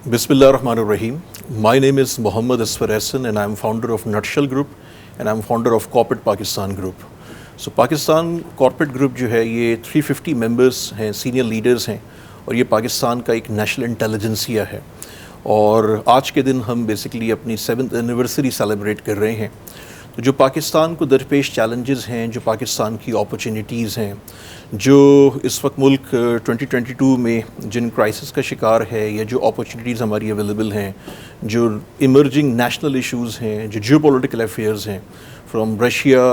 Bismillah ar-Rahman ar-Rahim. My name is Mohammad Asfar Ehsan and I am founder of Nutshell Group and I am founder of Corporate Pakistan Group. So Pakistan Corporate Group جو ہے یہ 350 members ہیں, senior leaders ہیں اور یہ پاکستان کا ایک national intelligentsia ہے. اور آج کے دن ہم بیسکلی اپنی 7th اینیورسری سیلیبریٹ کر رہے ہیں. تو جو پاکستان کو درپیش چیلنجز ہیں, جو پاکستان کی اپرچونیٹیز ہیں, جو اس وقت ملک 2022 میں جن کرائسس کا شکار ہے یا جو اپرچونیٹیز ہماری اویلیبل ہیں, جو ایمرجنگ نیشنل ایشوز ہیں, جو جیو پولیٹیکل افیئرز ہیں, from Russia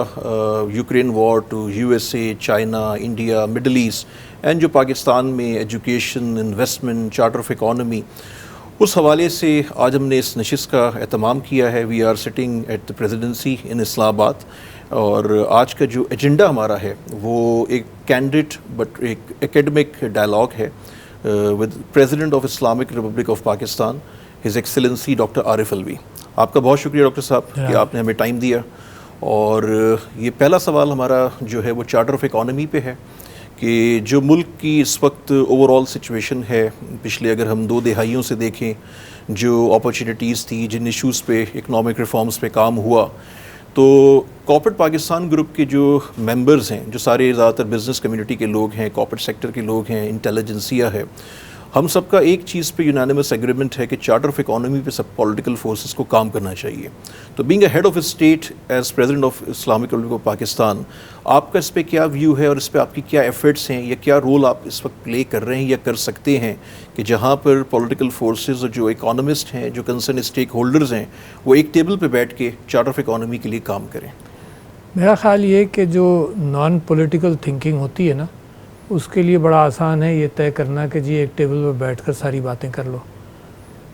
Ukraine war to USA, China, India, Middle East, and جو پاکستان میں education, investment, charter of economy, اس حوالے سے آج ہم نے اس نشست کا اہتمام کیا ہے. We are sitting at the presidency in Islamabad اور آج کا جو ایجنڈا ہمارا ہے وہ ایک کینڈیڈ بٹ ایک اکیڈمک ڈائلاگ ہے with president of Islamic Republic of Pakistan his excellency doctor Arif Alvi. آپ کا بہت شکریہ ڈاکٹر صاحب کہ آپ نے ہمیں ٹائم دیا. اور یہ پہلا سوال ہمارا جو ہے وہ چارٹر آف اکانومی پہ ہے کہ جو ملک کی اس وقت اوور آل سچویشن ہے, پچھلے اگر ہم 2 دہائیوں سے دیکھیں جو اپرچونیٹیز تھی, جن ایشوز پہ اکنامک ریفارمز پہ کام ہوا, تو کارپوریٹ پاکستان گروپ کے جو ممبرز ہیں, جو سارے زیادہ تر بزنس کمیونٹی کے لوگ ہیں, کارپوریٹ سیکٹر کے لوگ ہیں, انٹیلیجنسیا ہے, ہم سب کا ایک چیز پہ یونانیمس ایگریمنٹ ہے کہ چارٹر آف اکانومی پہ سب پولیٹیکل فورسز کو کام کرنا چاہیے. تو being a head of a state as president of Islamic Republic of Pakistan, آپ کا اس پہ کیا ویو ہے اور اس پہ آپ کی کیا ایفرٹس ہیں یا کیا رول آپ اس وقت پلے کر رہے ہیں یا کر سکتے ہیں کہ جہاں پر پولیٹیکل فورسز اور جو اکانومسٹ ہیں, جو کنسرن اسٹیک ہولڈرز ہیں, وہ ایک ٹیبل پہ بیٹھ کے چارٹر آف اکانومی کے لیے کام کریں؟ میرا خیال یہ کہ جو نان پولیٹیکل تھنکنگ ہوتی ہے نا, اس کے لیے بڑا آسان ہے یہ طے کرنا کہ جی ایک ٹیبل پہ بیٹھ کر ساری باتیں کر لو.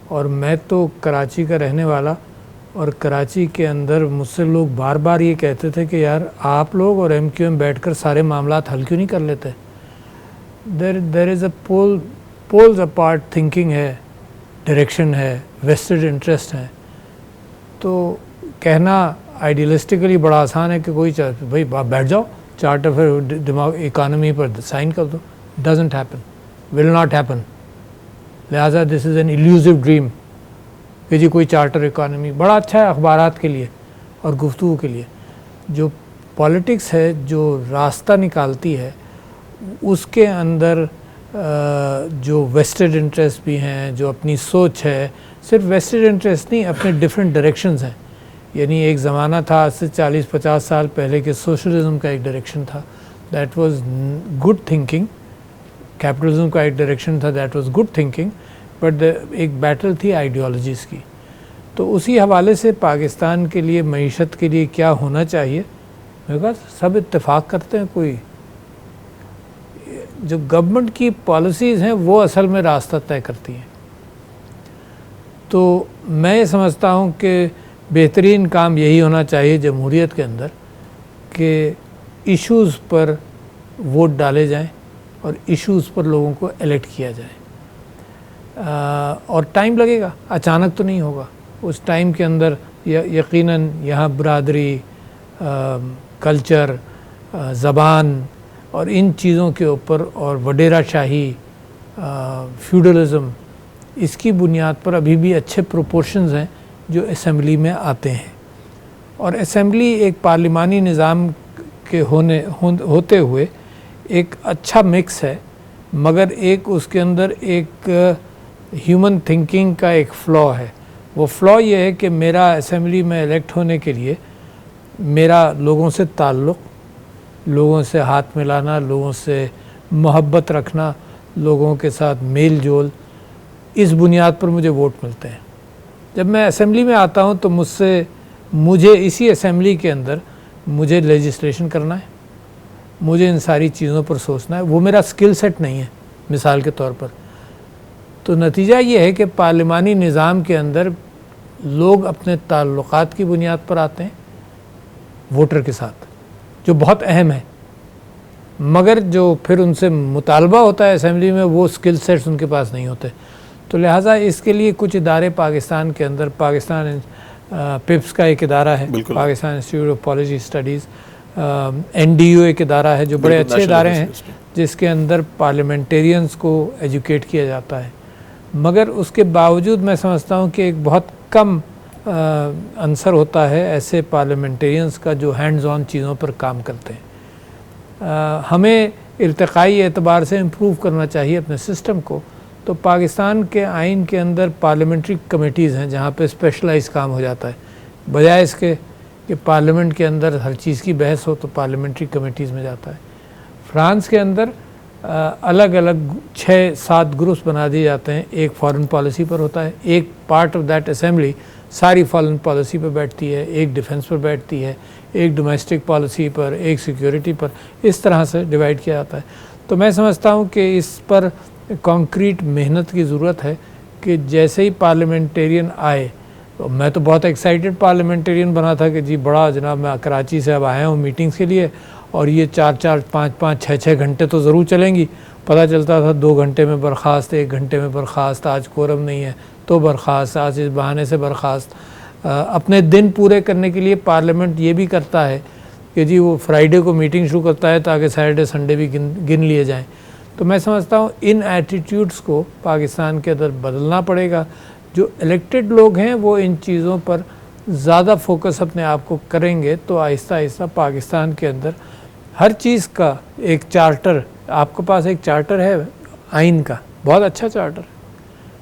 اور میں تو کراچی کا رہنے والا, اور کراچی کے اندر مجھ سے لوگ بار بار یہ کہتے تھے کہ یار آپ لوگ اور MQM بیٹھ کر سارے معاملات حل کیوں نہیں کر لیتے. دیر is a poles apart thinking ہے, ڈائریکشن ہے, ویسٹڈ انٹرسٹ ہے. تو کہنا آئیڈیلسٹکلی بڑا آسان ہے کہ کوئی بھائی بیٹھ جاؤ چارٹر پھر دماغ اکانومی پر سائن کر دو. Doesn't happen, will not happen. لہٰذا دس از این ایلیوزو ڈریم کہ جی کوئی چارٹر اکانومی بڑا اچھا ہے اخبارات کے لیے اور گفتگو کے لیے. جو پالیٹکس ہے جو راستہ نکالتی ہے, اس کے اندر جو ویسٹڈ انٹرسٹ بھی ہیں, جو اپنی سوچ ہے, صرف ویسٹڈ انٹرسٹ نہیں, اپنے ڈفرینٹ ڈائریکشنز ہیں. یعنی ایک زمانہ تھا آج سے 40-50 سال پہلے کہ سوشلزم کا ایک ڈائریکشن تھا, that was good thinking. Capitalism کا ایک ڈائریکشن تھا, that was good thinking, but ایک بیٹل تھی آئیڈیالوجیز کی. تو اسی حوالے سے پاکستان کے لیے, معیشت کے لیے کیا ہونا چاہیے, میرے پاس سب اتفاق کرتے ہیں. کوئی جو گورنمنٹ کی پالیسیز ہیں وہ اصل میں راستہ طے کرتی ہیں. تو میں یہ سمجھتا ہوں کہ بہترین کام یہی ہونا چاہیے جمہوریت کے اندر کہ ایشوز پر ووٹ ڈالے جائیں اور ایشوز پر لوگوں کو الیکٹ کیا جائے. اور ٹائم لگے گا, اچانک تو نہیں ہوگا. اس ٹائم کے اندر یقیناً یہاں برادری, کلچر, زبان اور ان چیزوں کے اوپر, اور وڈیرا شاہی, فیوڈلزم, اس کی بنیاد پر ابھی بھی اچھے پروپورشنز ہیں جو اسمبلی میں آتے ہیں. اور اسمبلی ایک پارلیمانی نظام کے ہوتے ہوئے ایک اچھا مکس ہے, مگر ایک اس کے اندر ایک ہیومن تھنکنگ کا ایک فلا ہے. وہ فلا یہ ہے کہ میرا اسمبلی میں الیکٹ ہونے کے لیے میرا لوگوں سے تعلق, لوگوں سے ہاتھ ملانا, لوگوں سے محبت رکھنا, لوگوں کے ساتھ میل جول, اس بنیاد پر مجھے ووٹ ملتے ہیں. جب میں اسمبلی میں آتا ہوں تو مجھے اسی اسمبلی کے اندر مجھے لیجسلیشن کرنا ہے, مجھے ان ساری چیزوں پر سوچنا ہے. وہ میرا سکل سیٹ نہیں ہے مثال کے طور پر. تو نتیجہ یہ ہے کہ پارلیمانی نظام کے اندر لوگ اپنے تعلقات کی بنیاد پر آتے ہیں ووٹر کے ساتھ, جو بہت اہم ہے, مگر جو پھر ان سے مطالبہ ہوتا ہے اسمبلی میں وہ سکل سیٹس ان کے پاس نہیں ہوتے. تو لہٰذا اس کے لیے کچھ ادارے پاکستان کے اندر, پاکستان پپس کا ایک ادارہ ہے, Pakistan institute of policy studies, NDU ایک ادارہ ہے, جو بڑے اچھے ادارے ہیں جس کے اندر پارلیمنٹیرینز کو ایجوکیٹ کیا جاتا ہے. مگر اس کے باوجود میں سمجھتا ہوں کہ ایک بہت کم عنصر ہوتا ہے ایسے پارلیمنٹیرینز کا جو ہینڈز آن چیزوں پر کام کرتے ہیں. ہمیں ارتقائی اعتبار سے امپروو کرنا چاہیے اپنے سسٹم کو. تو پاکستان کے آئین کے اندر پارلیمنٹری کمیٹیز ہیں جہاں پہ اسپیشلائز کام ہو جاتا ہے, بجائے اس کے کہ پارلیمنٹ کے اندر ہر چیز کی بحث ہو تو پارلیمنٹری کمیٹیز میں جاتا ہے. فرانس کے اندر الگ الگ 6-7 گروپس بنا دیے جاتے ہیں. ایک فارن پالیسی پر ہوتا ہے, ایک پارٹ آف دیٹ اسمبلی ساری فارن پالیسی پر بیٹھتی ہے, ایک ڈیفنس پر بیٹھتی ہے, ایک ڈومیسٹک پالیسی پر, ایک سیکیورٹی پر, اس طرح سے ڈیوائڈ کیا جاتا ہے. تو میں سمجھتا ہوں کہ اس پر کانکریٹ محنت کی ضرورت ہے کہ جیسے ہی پارلیمنٹیرین آئے, میں تو بہت ایکسائٹڈ پارلیمنٹیرین بنا تھا کہ جی بڑا جناب میں کراچی سے اب آیا ہوں میٹنگز کے لیے اور یہ 4-4, 5-5, 6-6 گھنٹے تو ضرور چلیں گی. پتہ چلتا تھا 2 گھنٹے میں برخاست, 1 گھنٹے میں برخاست, آج کورم نہیں ہے تو برخاست, آج اس بہانے سے برخاست. اپنے دن پورے کرنے کے لیے پارلیمنٹ یہ بھی کرتا ہے کہ جی وہ فرائیڈے کو میٹنگ شروع کرتا ہے تاکہ سیٹرڈے سنڈے بھی گن لیے جائیں. تو میں سمجھتا ہوں ان ایٹیٹیوڈس کو پاکستان کے اندر بدلنا پڑے گا. جو الیکٹڈ لوگ ہیں وہ ان چیزوں پر زیادہ فوکس اپنے آپ کو کریں گے تو آہستہ آہستہ پاکستان کے اندر ہر چیز کا ایک چارٹر, آپ کے پاس ایک چارٹر ہے آئین کا, بہت اچھا چارٹر,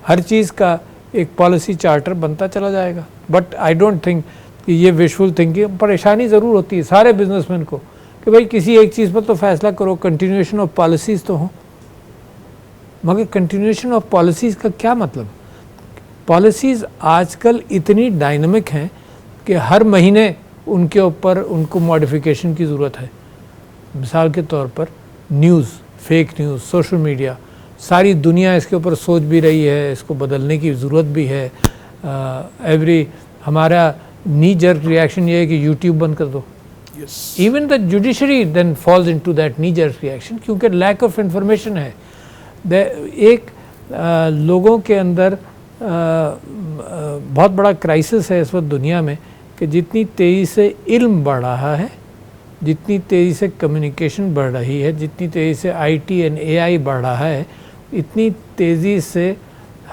ہر چیز کا ایک پالیسی چارٹر بنتا چلا جائے گا. بٹ آئی ڈونٹ تھنک کہ یہ وشفل تھنکنگ, پریشانی ضرور ہوتی ہے سارے بزنس مین کو کہ بھائی کسی ایک چیز پر تو فیصلہ کرو, کنٹینیوشن آف پالیسیز تو ہوں. مگر کنٹینیوشن آف پالیسیز کا کیا مطلب؟ پالیسیز آج کل اتنی ڈائنمک ہیں کہ ہر مہینے ان کے اوپر ان کو ماڈیفیکیشن کی ضرورت ہے. مثال کے طور پر news, fake news, social media, ساری دنیا اس کے اوپر سوچ بھی رہی ہے, اس کو بدلنے کی ضرورت بھی ہے. ہمارا نی جرک ریئیکشن یہ ہے کہ یوٹیوب بند کر دو. Even the judiciary then falls into that knee jerk reaction کیونکہ لیک آف انفارمیشن ہے. ایک لوگوں کے اندر بہت بڑا کرائسس ہے اس وقت دنیا میں کہ جتنی تیزی سے علم بڑھ رہا ہے, جتنی تیزی سے کمیونیکیشن بڑھ رہی ہے, جتنی تیزی سے آئی ٹی اینڈ اے آئی بڑھ رہا ہے, اتنی تیزی سے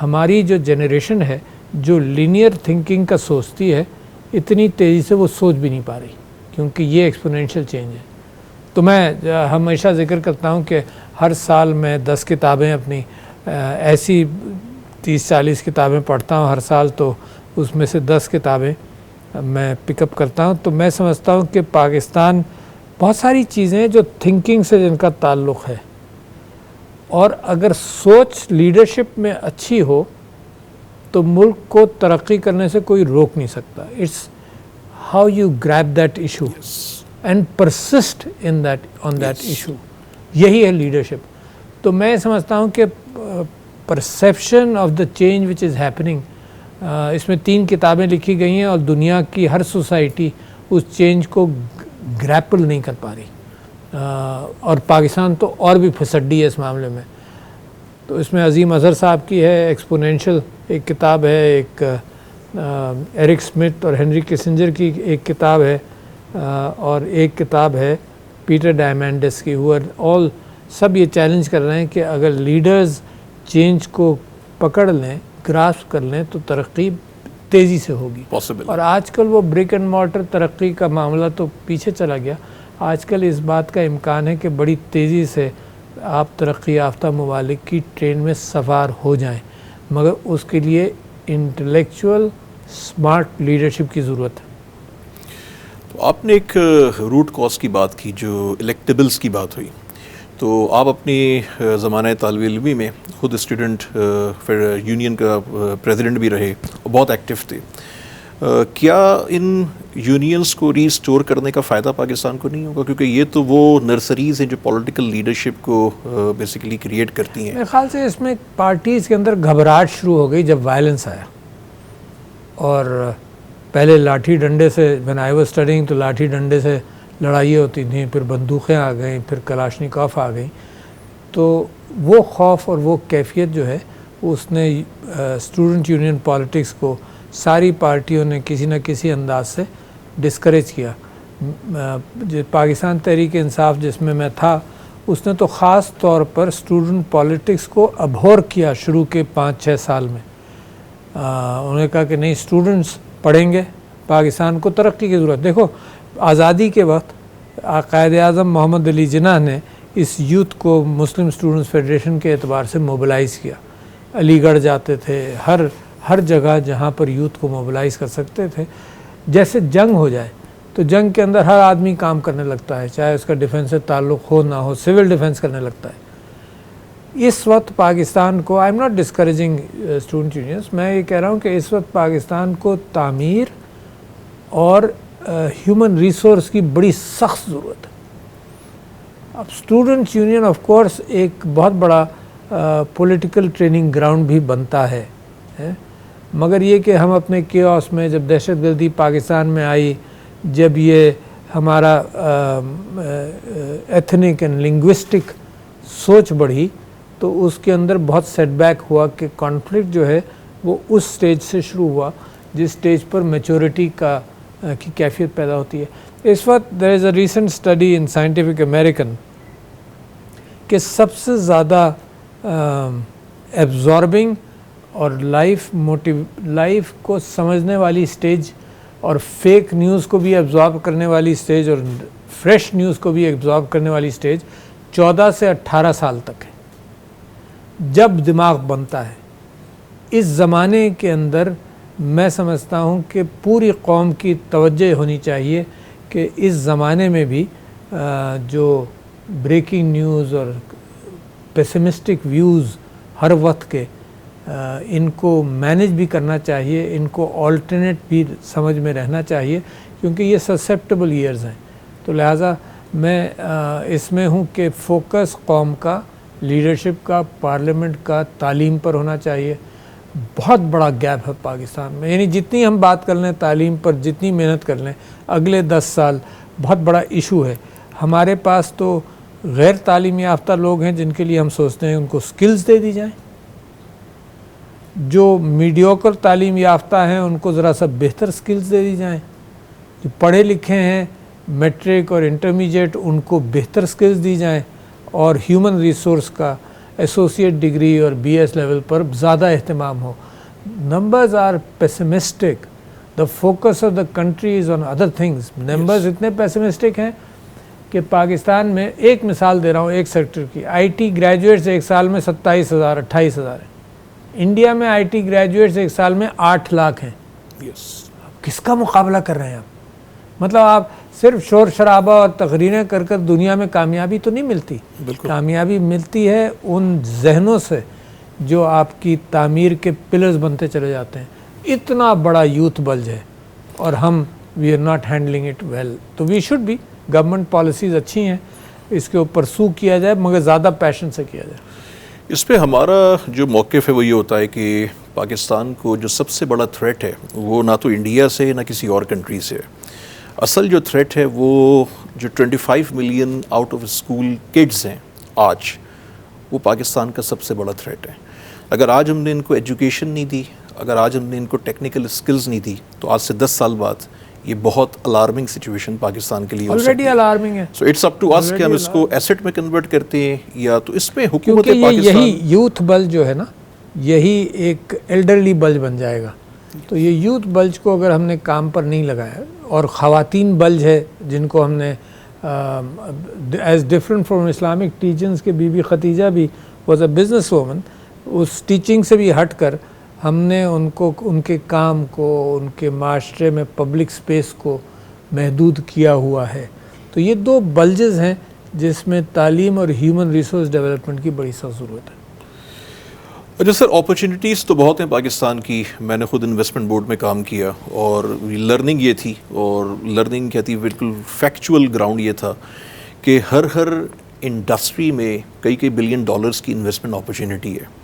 ہماری جو جنریشن ہے جو لینئر تھنکنگ کا سوچتی ہے اتنی تیزی سے وہ سوچ بھی نہیں پا رہی کیونکہ یہ ایکسپونینشیل چینج ہے. تو میں ہمیشہ ذکر کرتا ہوں کہ ہر سال میں 10 کتابیں اپنی ایسی 30-40 کتابیں پڑھتا ہوں ہر سال, تو اس میں سے 10 کتابیں میں پک اپ کرتا ہوں. تو میں سمجھتا ہوں کہ پاکستان بہت ساری چیزیں جو تھنکنگ سے جن کا تعلق ہے, اور اگر سوچ لیڈرشپ میں اچھی ہو تو ملک کو ترقی کرنے سے کوئی روک نہیں سکتا. It's how you grab that issue and persist in that on that issue, یہی ہے لیڈرشپ. تو میں سمجھتا ہوں کہ perception of the change which is happening, اس میں 3 کتابیں لکھی گئی ہیں اور دنیا کی ہر سوسائٹی اس چینج کو گریپل نہیں کر پا رہی, اور پاکستان تو اور بھی پھسڈی ہے اس معاملے میں. تو اس میں عظیم اظہر صاحب کی ہے ایکسپونینشل ایک کتاب ہے, ایک ایرک سمتھ اور ہنری کسنجر کی ایک کتاب ہے, اور ایک کتاب ہے پیٹر ڈائمینڈس کی. آل سب یہ چیلنج کر رہے ہیں کہ اگر لیڈرز چینج کو پکڑ لیں, گراسپ کر لیں تو ترقی تیزی سے ہوگی. اور آج کل وہ برک اینڈ مارٹر ترقی کا معاملہ تو پیچھے چلا گیا. آج کل اس بات کا امکان ہے کہ بڑی تیزی سے آپ ترقی یافتہ ممالک کی ٹرین میں سوار ہو جائیں, مگر اس کے لیے انٹلیکچوئل اسمارٹ لیڈرشپ کی ضرورت ہے. تو آپ نے ایک روٹ کاز کی بات کی جو الیکٹیبلز کی بات ہوئی, تو آپ اپنی زمانہ طالب علمی میں خود اسٹوڈنٹ یونین کا پریزیڈنٹ بھی رہے اور بہت ایکٹیو تھے. کیا ان یونینز کو ری اسٹور کرنے کا فائدہ پاکستان کو نہیں ہوگا؟ کیونکہ یہ تو وہ نرسریز ہیں جو پولیٹیکل لیڈرشپ کو بیسیکلی کریٹ کرتی ہیں. میرے خیال سے اس میں پارٹیز کے اندر گھبراہٹ شروع ہو گئی جب وائلنس آیا, اور پہلے لاٹھی ڈنڈے سے when I was studying تو لاٹھی ڈنڈے سے لڑائیاں ہوتی تھیں, پھر بندوقیں آ گئیں, پھر کلاشنکوف آ گئیں. تو وہ خوف اور وہ کیفیت جو ہے اس نے اسٹوڈنٹ یونین پالیٹکس کو ساری پارٹیوں نے کسی نہ کسی انداز سے ڈسکریج کیا. پاکستان تحریک انصاف جس میں میں تھا اس نے تو خاص طور پر اسٹوڈنٹ پالیٹکس کو ابھور کیا شروع کے 5-6 سال میں. انہوں نے کہا کہ نہیں اسٹوڈنٹس پڑھیں گے, پاکستان کو ترقی کی ضرورت. دیکھو آزادی کے وقت قائد اعظم محمد علی جناح نے اس یوتھ کو مسلم اسٹوڈنٹس فیڈریشن کے اعتبار سے موبلائز کیا. علی گڑھ جاتے تھے, ہر جگہ جہاں پر یوتھ کو موبلائز کر سکتے تھے. جیسے جنگ ہو جائے تو جنگ کے اندر ہر آدمی کام کرنے لگتا ہے, چاہے اس کا ڈیفنس سے تعلق ہو نہ ہو, سول ڈیفنس کرنے لگتا ہے. اس وقت پاکستان کو, I am not discouraging student unions, میں یہ کہہ رہا ہوں کہ اس وقت پاکستان کو تعمیر اور ہیومن ریسورس کی بڑی سخت ضرورت ہے. اب اسٹوڈنٹس یونین آف کورس ایک بہت بڑا پولیٹیکل ٹریننگ گراؤنڈ بھی بنتا ہے, مگر یہ کہ ہم اپنے کیوس میں جب دہشت گردی پاکستان میں آئی, جب یہ ہمارا ایتھنک اینڈ لنگوسٹک سوچ بڑھی, تو اس کے اندر بہت سیٹ بیک ہوا کہ کانفلکٹ جو ہے وہ اس سٹیج سے شروع ہوا جس سٹیج پر میچورٹی کی کیفیت پیدا ہوتی ہے. اس وقت there is a recent study in Scientific American کہ سب سے زیادہ ایبزاربنگ اور لائف کو سمجھنے والی سٹیج اور فیک نیوز کو بھی ایبزارب کرنے والی سٹیج اور فریش نیوز کو بھی ایبزارب کرنے والی سٹیج 14 سے 18 سال تک ہے, جب دماغ بنتا ہے. اس زمانے کے اندر میں سمجھتا ہوں کہ پوری قوم کی توجہ ہونی چاہیے کہ اس زمانے میں بھی جو بریکنگ نیوز اور پیسمسٹک ویوز ہر وقت کے, ان کو مینیج بھی کرنا چاہیے, ان کو آلٹرنیٹ بھی سمجھ میں رہنا چاہیے, کیونکہ یہ سسیپٹیبل ایئرز ہیں. تو لہٰذا میں اس میں ہوں کہ فوکس قوم کا, لیڈرشپ کا, پارلیمنٹ کا تعلیم پر ہونا چاہیے. بہت بڑا گیپ ہے پاکستان میں, یعنی جتنی ہم بات کر لیں تعلیم پر, جتنی محنت کر لیں, اگلے 10 سال بہت بڑا ایشو ہے. ہمارے پاس تو غیر تعلیم یافتہ لوگ ہیں جن کے لیے ہم سوچتے ہیں ان کو سکلز دے دی جائیں, جو میڈیوکر تعلیم یافتہ ہیں ان کو ذرا سا بہتر سکلز دے دی جائیں, جو پڑھے لکھے ہیں میٹرک اور انٹرمیڈیٹ ان کو بہتر سکلز دی جائیں, اور ہیومن ریسورس کا ایسوسیٹ ڈگری اور BS لیول پر زیادہ اہتمام ہو. Numbers are pessimistic, the focus of the country is on other things. Numbers اتنے پیسمسٹک ہیں کہ پاکستان میں, ایک مثال دے رہا ہوں ایک سیکٹر کی, IT گریجویٹس ایک سال میں 27,000 28,000 ہیں. انڈیا میں IT گریجویٹس ایک سال میں 8 لاکھ ہیں. کس کا مقابلہ کر رہے ہیں آپ؟ مطلب آپ صرف شور شرابہ اور تقریریں کر کر دنیا میں کامیابی تو نہیں ملتی. کامیابی ملتی ہے ان ذہنوں سے جو آپ کی تعمیر کے پلرز بنتے چلے جاتے ہیں. اتنا بڑا یوتھ بلج ہے اور ہم we are not handling it well. تو we should be, government policies اچھی ہیں, اس کے اوپر سو کیا جائے مگر زیادہ پیشن سے کیا جائے. اس پہ ہمارا جو موقف ہے وہ یہ ہوتا ہے کہ پاکستان کو جو سب سے بڑا تھریٹ ہے وہ نہ تو انڈیا سے نہ کسی اور کنٹری سے. اصل جو تھریٹ ہے وہ جو 25 million out of school kids ہیں آج, وہ پاکستان کا سب سے بڑا تھریٹ ہے. اگر آج ہم نے ان کو ایجوکیشن نہیں دی, اگر آج ہم نے ان کو ٹیکنیکل اسکلز نہیں دی, تو آج سے 10 سال بعد یہ بہت الارمنگ سچویشن پاکستان کے لیے ہو سکتی ہے. الارمنگ ہے. سو اٹس اپ ٹو اس کہ ہم اس کو ایسٹ میں کنورٹ کرتے ہیں یا تو اس میں حکومت پاکستان, یہی یوتھ بلج جو ہے نا, یہی ایک ایلڈرلی بلج بن جائے گا. تو یہ یوتھ بلج کو اگر ہم نے کام پر نہیں لگایا, اور خواتین بلج ہے جن کو ہم نے as different from Islamic teachings کے بی بی ختیجہ بھی واز اے بزنس وومن, اس ٹیچنگ سے بھی ہٹ کر ہم نے ان کو, ان کے کام کو, ان کے معاشرے میں پبلک سپیس کو محدود کیا ہوا ہے. تو یہ 2 بلجز ہیں جس میں تعلیم اور ہیومن ریسورس ڈیولپمنٹ کی بڑی سخت ضرورت ہے. اچھا سر, اپرچونیٹیز تو بہت ہیں پاکستان کی. میں نے خود انویسٹمنٹ بورڈ میں کام کیا اور لرننگ یہ تھی, اور لرننگ کیا تھی, بالکل فیکچول گراؤنڈ یہ تھا کہ ہر انڈسٹری میں کئی بلین ڈالرز کی انویسٹمنٹ اپرچونیٹی ہے,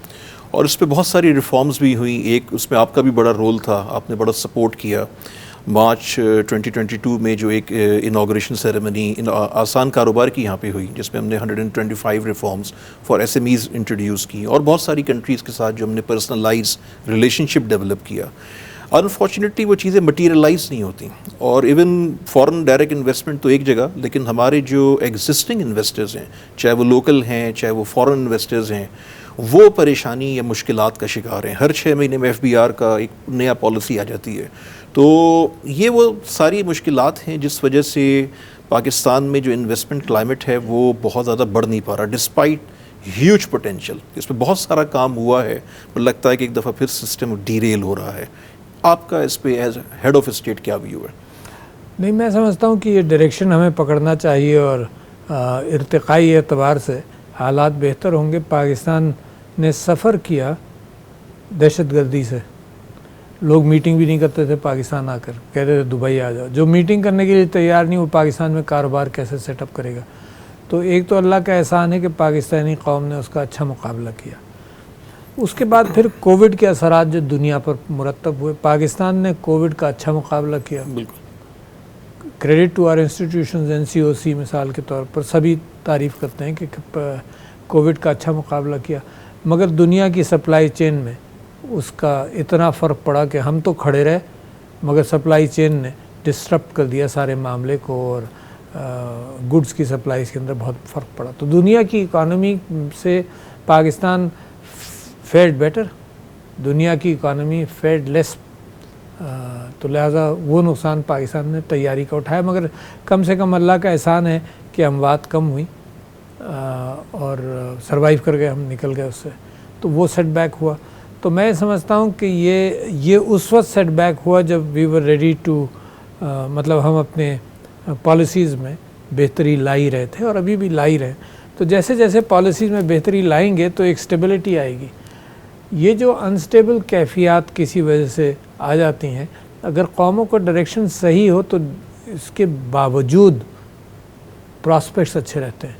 اور اس پہ بہت ساری ریفارمز بھی ہوئیں. ایک اس میں آپ کا بھی بڑا رول تھا, آپ نے بڑا سپورٹ کیا. مارچ 2022 میں جو ایک انوگریشن سیریمنی آسان کاروبار کی یہاں پہ ہوئی, جس میں ہم نے 125 ریفارمز فار SMEs انٹروڈیوس کی, اور بہت ساری کنٹریز کے ساتھ جو ہم نے پرسنلائز ریلیشن شپ ڈیولپ کیا. انفارچونیٹلی وہ چیزیں مٹیریلائز نہیں ہوتی. اور ایون فورن ڈائریکٹ انویسٹمنٹ تو ایک جگہ, لیکن ہمارے جو ایگزسٹنگ انویسٹرز ہیں, چاہے وہ لوکل ہیں چاہے وہ فورن انویسٹرز ہیں, وہ پریشانی یا مشکلات کا شکار ہیں. ہر 6 مہینے میں FBR کا ایک نیا پالیسی آ جاتی ہے. تو یہ وہ ساری مشکلات ہیں جس وجہ سے پاکستان میں جو انویسٹمنٹ کلائمیٹ ہے وہ بہت زیادہ بڑھ نہیں پا رہا, ڈسپائٹ ہیوج پوٹینشیل. اس پہ بہت سارا کام ہوا ہے, پر لگتا ہے کہ ایک دفعہ پھر سسٹم ڈیریل ہو رہا ہے. آپ کا اس پہ ایز ہیڈ آف اسٹیٹ کیا ویو ہے؟ نہیں, میں سمجھتا ہوں کہ یہ ڈائریکشن ہمیں پکڑنا چاہیے اور ارتقائی اعتبار سے حالات بہتر ہوں گے. پاکستان نے سفر کیا دہشت گردی سے. لوگ میٹنگ بھی نہیں کرتے تھے پاکستان آ کر, کہتے تھے دبئی آ جاؤ. جو میٹنگ کرنے کے لیے تیار نہیں, وہ پاکستان میں کاروبار کیسے سیٹ اپ کرے گا؟ تو ایک تو اللہ کا احسان ہے کہ پاکستانی قوم نے اس کا اچھا مقابلہ کیا. اس کے بعد پھر کووڈ کے اثرات جو دنیا پر مرتب ہوئے, پاکستان نے کووڈ کا اچھا مقابلہ کیا. بالکل. Credit to our institutions, NCOC مثال کے طور پر سبھی تعریف کرتے ہیں کہ کووڈ کا اچھا مقابلہ کیا. مگر دنیا کی سپلائی چین میں اس کا اتنا فرق پڑا کہ ہم تو کھڑے رہے, مگر سپلائی چین نے ڈسٹرپٹ کر دیا سارے معاملے کو, اور گڈس کی سپلائیز کے اندر بہت فرق پڑا. تو دنیا کی اکانومی سے پاکستان فیئرڈ بیٹر, دنیا کی اکانومی فیئرڈ لیس. تو لہٰذا وہ نقصان پاکستان نے تیاری کا اٹھایا, مگر کم سے کم اللہ کا احسان ہے کہ اموات کم ہوئی اور سروائیو کر گئے, ہم نکل گئے اس سے. تو وہ سیٹ بیک ہوا. تو میں سمجھتا ہوں کہ یہ اس وقت سیٹ بیک ہوا جب وی ور ریڈی ٹو, مطلب ہم اپنے پالیسیز میں بہتری لا ہی رہے تھے اور ابھی بھی لا ہی رہے. تو جیسے جیسے پالیسیز میں بہتری لائیں گے تو ایک اسٹیبلٹی آئے گی. یہ جو انسٹیبل کیفیات کسی وجہ سے آ جاتی ہیں, اگر قوموں کا ڈائریکشن صحیح ہو تو اس کے باوجود پراسپیکٹس اچھے رہتے ہیں.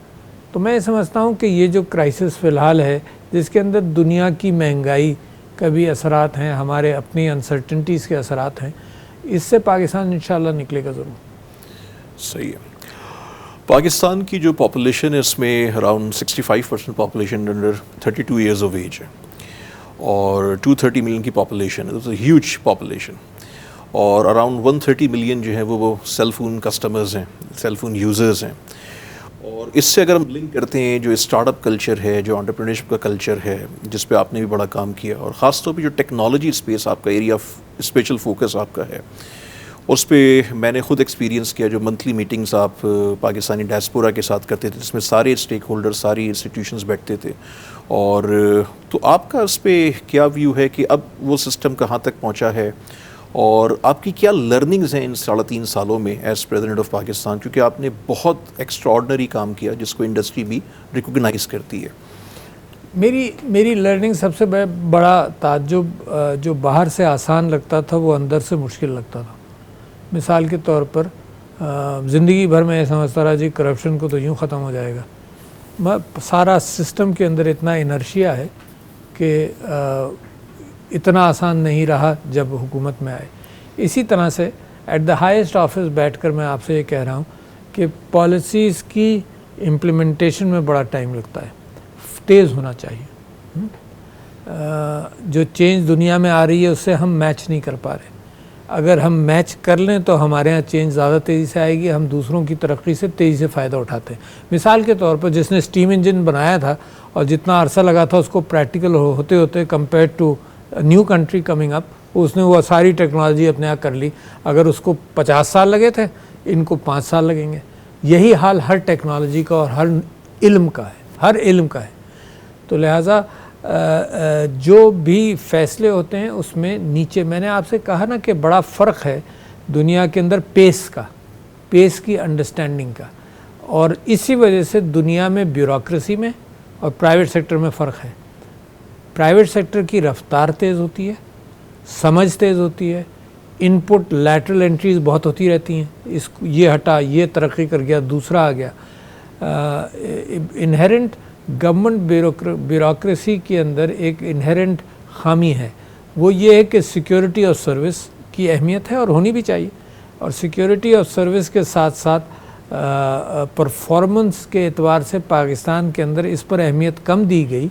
تو میں سمجھتا ہوں کہ یہ جو کرائسس فی الحال ہے, جس کے اندر دنیا کی مہنگائی کا بھی اثرات ہیں, ہمارے اپنی انسرٹنٹیز کے اثرات ہیں, اس سے پاکستان انشاءاللہ نکلے گا ضرور. صحیح ہے. پاکستان کی جو پاپولیشن ہے اس میں around 65% population under 32 years of age ہے, اور 230 ملین کی پاپولیشن ہے, ہیوج پاپولیشن. اور اراؤنڈ 130 ملین جو ہیں وہ سیل فون کسٹمرز ہیں, سیل فون یوزرز ہیں. اور اس سے اگر ہم لنک کرتے ہیں جو اسٹارٹ اپ کلچر ہے, جو انٹرپرینورشپ کا کلچر ہے, جس پہ آپ نے بھی بڑا کام کیا, اور خاص طور پہ جو ٹیکنالوجی اسپیس آپ کا ایریا آف اسپیشل فوکس آپ کا ہے, اس پہ میں نے خود ایکسپیرینس کیا. جو منتھلی میٹنگز آپ پاکستانی ڈائسپورا کے ساتھ کرتے تھے, جس میں سارے اسٹیک ہولڈر, ساری انسٹیٹیوشنز بیٹھتے تھے. اور تو آپ کا اس پہ کیا ویو ہے کہ اب وہ سسٹم کہاں تک پہنچا ہے, اور آپ کی کیا لرننگز ہیں ان 3.5 سالوں میں ایز پریزیڈنٹ آف پاکستان, کیونکہ آپ نے بہت ایکسٹراڈنری کام کیا جس کو انڈسٹری بھی ریکوگنائز کرتی ہے. میری لرننگ سب سے بڑا تعجب, جو باہر سے آسان لگتا تھا وہ اندر سے مشکل لگتا تھا. مثال کے طور پر زندگی بھر میں یہ سمجھتا رہا جی کرپشن کو تو یوں ختم ہو جائے گا. سارا سسٹم کے اندر اتنا انرشیا ہے کہ اتنا آسان نہیں رہا جب حکومت میں آئے. اسی طرح سے ایٹ دا ہائیسٹ آفس بیٹھ کر میں آپ سے یہ کہہ رہا ہوں کہ پالیسیز کی امپلیمنٹیشن میں بڑا ٹائم لگتا ہے, تیز ہونا چاہیے. جو چینج دنیا میں آ رہی ہے اس سے ہم میچ نہیں کر پا رہے. اگر ہم میچ کر لیں تو ہمارے ہاں چینج زیادہ تیزی سے آئے گی, ہم دوسروں کی ترقی سے تیزی سے فائدہ اٹھاتے ہیں. مثال کے طور پر جس نے اسٹیم انجن بنایا تھا اور جتنا عرصہ لگا تھا اس کو پریکٹیکل ہوتے ہوتے compare to new country coming up, اس نے وہ ساری ٹیکنالوجی اپنے یہاں کر لی. اگر اس کو 50 سال لگے تھے, ان کو 5 سال لگیں گے. یہی حال ہر ٹیکنالوجی کا اور ہر علم کا ہے, ہر علم کا ہے. تو لہٰذا جو بھی فیصلے ہوتے ہیں اس میں نیچے, میں نے آپ سے کہا نا کہ بڑا فرق ہے دنیا کے اندر پیس کی انڈرسٹینڈنگ کا, اور اسی وجہ سے دنیا میں بیوروکریسی میں اور پرائیویٹ سیکٹر میں فرق ہے. پرائیویٹ سیکٹر کی رفتار تیز ہوتی ہے, سمجھ تیز ہوتی ہے, ان پٹ لیٹرل انٹریز بہت ہوتی رہتی ہیں, یہ ہٹا, یہ ترقی کر گیا, دوسرا آ گیا. انہیرنٹ گورنمنٹ بیوروکریسی کے اندر ایک انہیرنٹ خامی ہے, وہ یہ ہے کہ سیکیورٹی اور سروس کی اہمیت ہے اور ہونی بھی چاہیے, اور سیکیورٹی اور سروس کے ساتھ ساتھ پرفارمنس کے اعتبار سے پاکستان کے اندر اس پر اہمیت کم دی گئی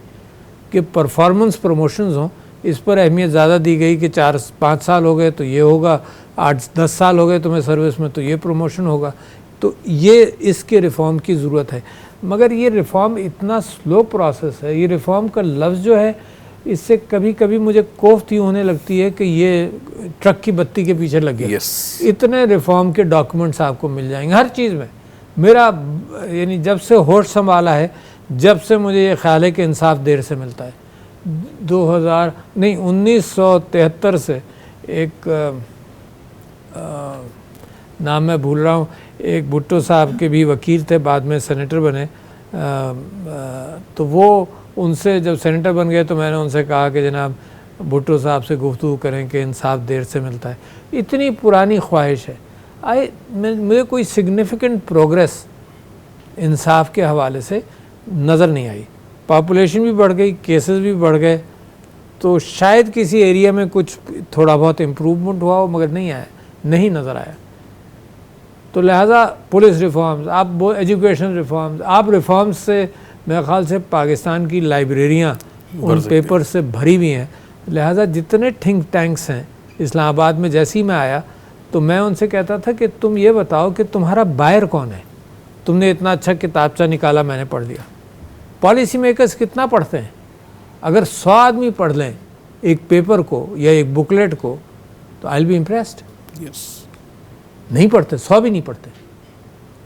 کہ پرفارمنس پروموشنز ہوں اس پر اہمیت زیادہ دی گئی کہ 4-5 سال ہو گئے تو یہ ہوگا, 8-10 سال ہو گئے تمہیں سروس میں تو یہ پروموشن ہوگا. تو یہ اس کے ریفارم کی ضرورت ہے, مگر یہ ریفارم اتنا سلو پروسیس ہے. یہ ریفارم کا لفظ جو ہے اس سے کبھی کبھی مجھے کوفت ہی ہونے لگتی ہے کہ یہ ٹرک کی بتی کے پیچھے لگ گیا. اتنے ریفارم کے ڈاکومنٹس آپ کو مل جائیں گے ہر چیز میں. میرا یعنی جب سے ہوش سنبھالا ہے, جب سے مجھے یہ خیال ہے کہ انصاف دیر سے ملتا ہے, 1973 سے ایک نام میں بھول رہا ہوں, ایک بھٹو صاحب کے بھی وکیل تھے, بعد میں سینیٹر بنے, تو وہ ان سے جب سینیٹر بن گئے تو میں نے ان سے کہا کہ جناب بھٹو صاحب سے گفتگو کریں کہ انصاف دیر سے ملتا ہے. اتنی پرانی خواہش ہے. مجھے کوئی سگنیفیکنٹ پروگریس انصاف کے حوالے سے نظر نہیں آئی. پاپولیشن بھی بڑھ گئی, کیسز بھی بڑھ گئے, تو شاید کسی ایریا میں کچھ تھوڑا بہت امپروومنٹ ہوا ہو, مگر نہیں آیا, نہیں نظر آیا. تو لہٰذا پولیس ریفارمز, آپ ایجوکیشن ریفارمز, آپ ریفارمز سے میرے خیال سے پاکستان کی لائبریریاں ان پیپر سے بھری ہوئی ہیں. لہٰذا جتنے تھنک ٹینکس ہیں اسلام آباد میں, جیسے ہی میں آیا تو میں ان سے کہتا تھا کہ تم یہ بتاؤ کہ تمہارا بائر کون ہے. تم نے اتنا اچھا کتابچہ نکالا, میں نے پڑھ لیا. پالیسی میکرز کتنا پڑھتے ہیں؟ اگر 100 آدمی پڑھ لیں ایک پیپر کو یا ایک بکلیٹ کو تو آئی ول بی امپریسڈ. نہیں پڑھتے, 100 بھی نہیں پڑھتے.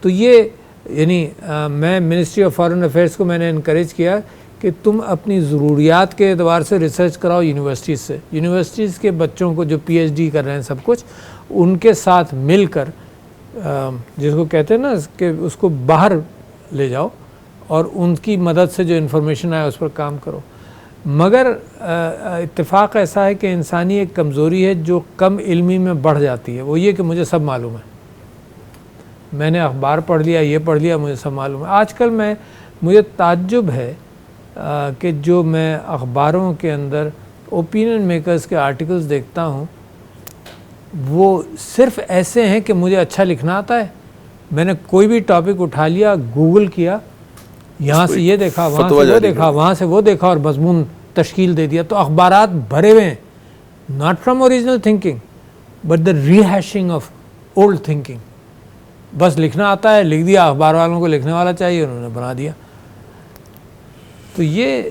تو یہ یعنی میں منسٹری آف فارن افیئرس کو میں نے انکریج کیا کہ تم اپنی ضروریات کے اعتبار سے ریسرچ کراؤ یونیورسٹیز سے. یونیورسٹیز کے بچوں کو جو پی ایچ ڈی کر رہے ہیں سب کچھ, ان کے ساتھ مل کر جس کو کہتے ہیں نا کہ اس کو باہر لے جاؤ اور ان کی مدد سے جو انفارمیشن آئے اس پر کام کرو. مگر اتفاق ایسا ہے کہ انسانی ایک کمزوری ہے جو کم علمی میں بڑھ جاتی ہے, وہ یہ کہ مجھے سب معلوم ہے, میں نے اخبار پڑھ لیا, یہ پڑھ لیا, مجھے سب معلوم ہے. آج کل مجھے تعجب ہے کہ جو میں اخباروں کے اندر اوپینین میکرز کے آرٹیکلز دیکھتا ہوں وہ صرف ایسے ہیں کہ مجھے اچھا لکھنا آتا ہے. میں نے کوئی بھی ٹاپک اٹھا لیا, گوگل کیا, یہاں سے یہ دیکھا, وہاں سے وہ دیکھا, وہاں سے وہ دیکھا اور مضمون تشکیل دے دیا. تو اخبارات بھرے ہوئے ہیں, not from original thinking but the rehashing of old thinking. بس لکھنا آتا ہے, لکھ دیا, اخبار والوں کو لکھنے والا چاہیے, انہوں نے بنا دیا. تو یہ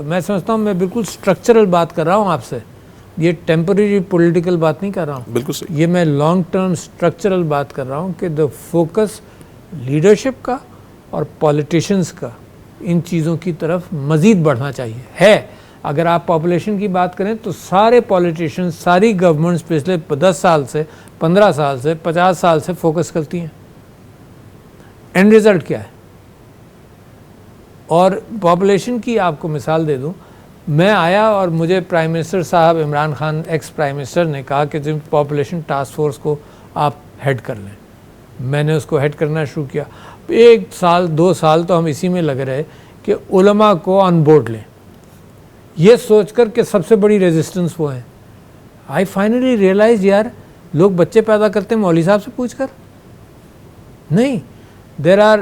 میں سمجھتا ہوں میں بالکل سٹرکچرل بات کر رہا ہوں آپ سے, یہ ٹیمپریری پولیٹیکل بات نہیں کر رہا ہوں. بالکل صحیح. یہ میں لانگ ٹرم سٹرکچرل بات کر رہا ہوں کہ دا فوکس لیڈرشپ کا اور پولیٹیشنز کا ان چیزوں کی طرف مزید بڑھنا چاہیے. ہے اگر آپ پاپولیشن کی بات کریں تو سارے پولیٹیشنز, ساری گورنمنٹس پچھلے 10 سال سے, 15 سال سے, 50 سال سے فوکس کرتی ہیں. اینڈ رزلٹ کیا ہے؟ اور پاپولیشن کی آپ کو مثال دے دوں, میں آیا اور مجھے پرائم منسٹر صاحب Imran Khan ex prime minister نے کہا کہ جن پاپولیشن ٹاسک فورس کو آپ ہیڈ کر لیں. میں نے اس کو ہیڈ کرنا شروع کیا. 1 سال 2 سال تو ہم اسی میں لگ رہے کہ علماء کو آن بورڈ لیں, یہ سوچ کر کہ سب سے بڑی ریزسٹنس وہ ہیں. آئی فائنلی ریئلائز یار لوگ بچے پیدا کرتے ہیں مولوی صاحب سے پوچھ کر نہیں. There are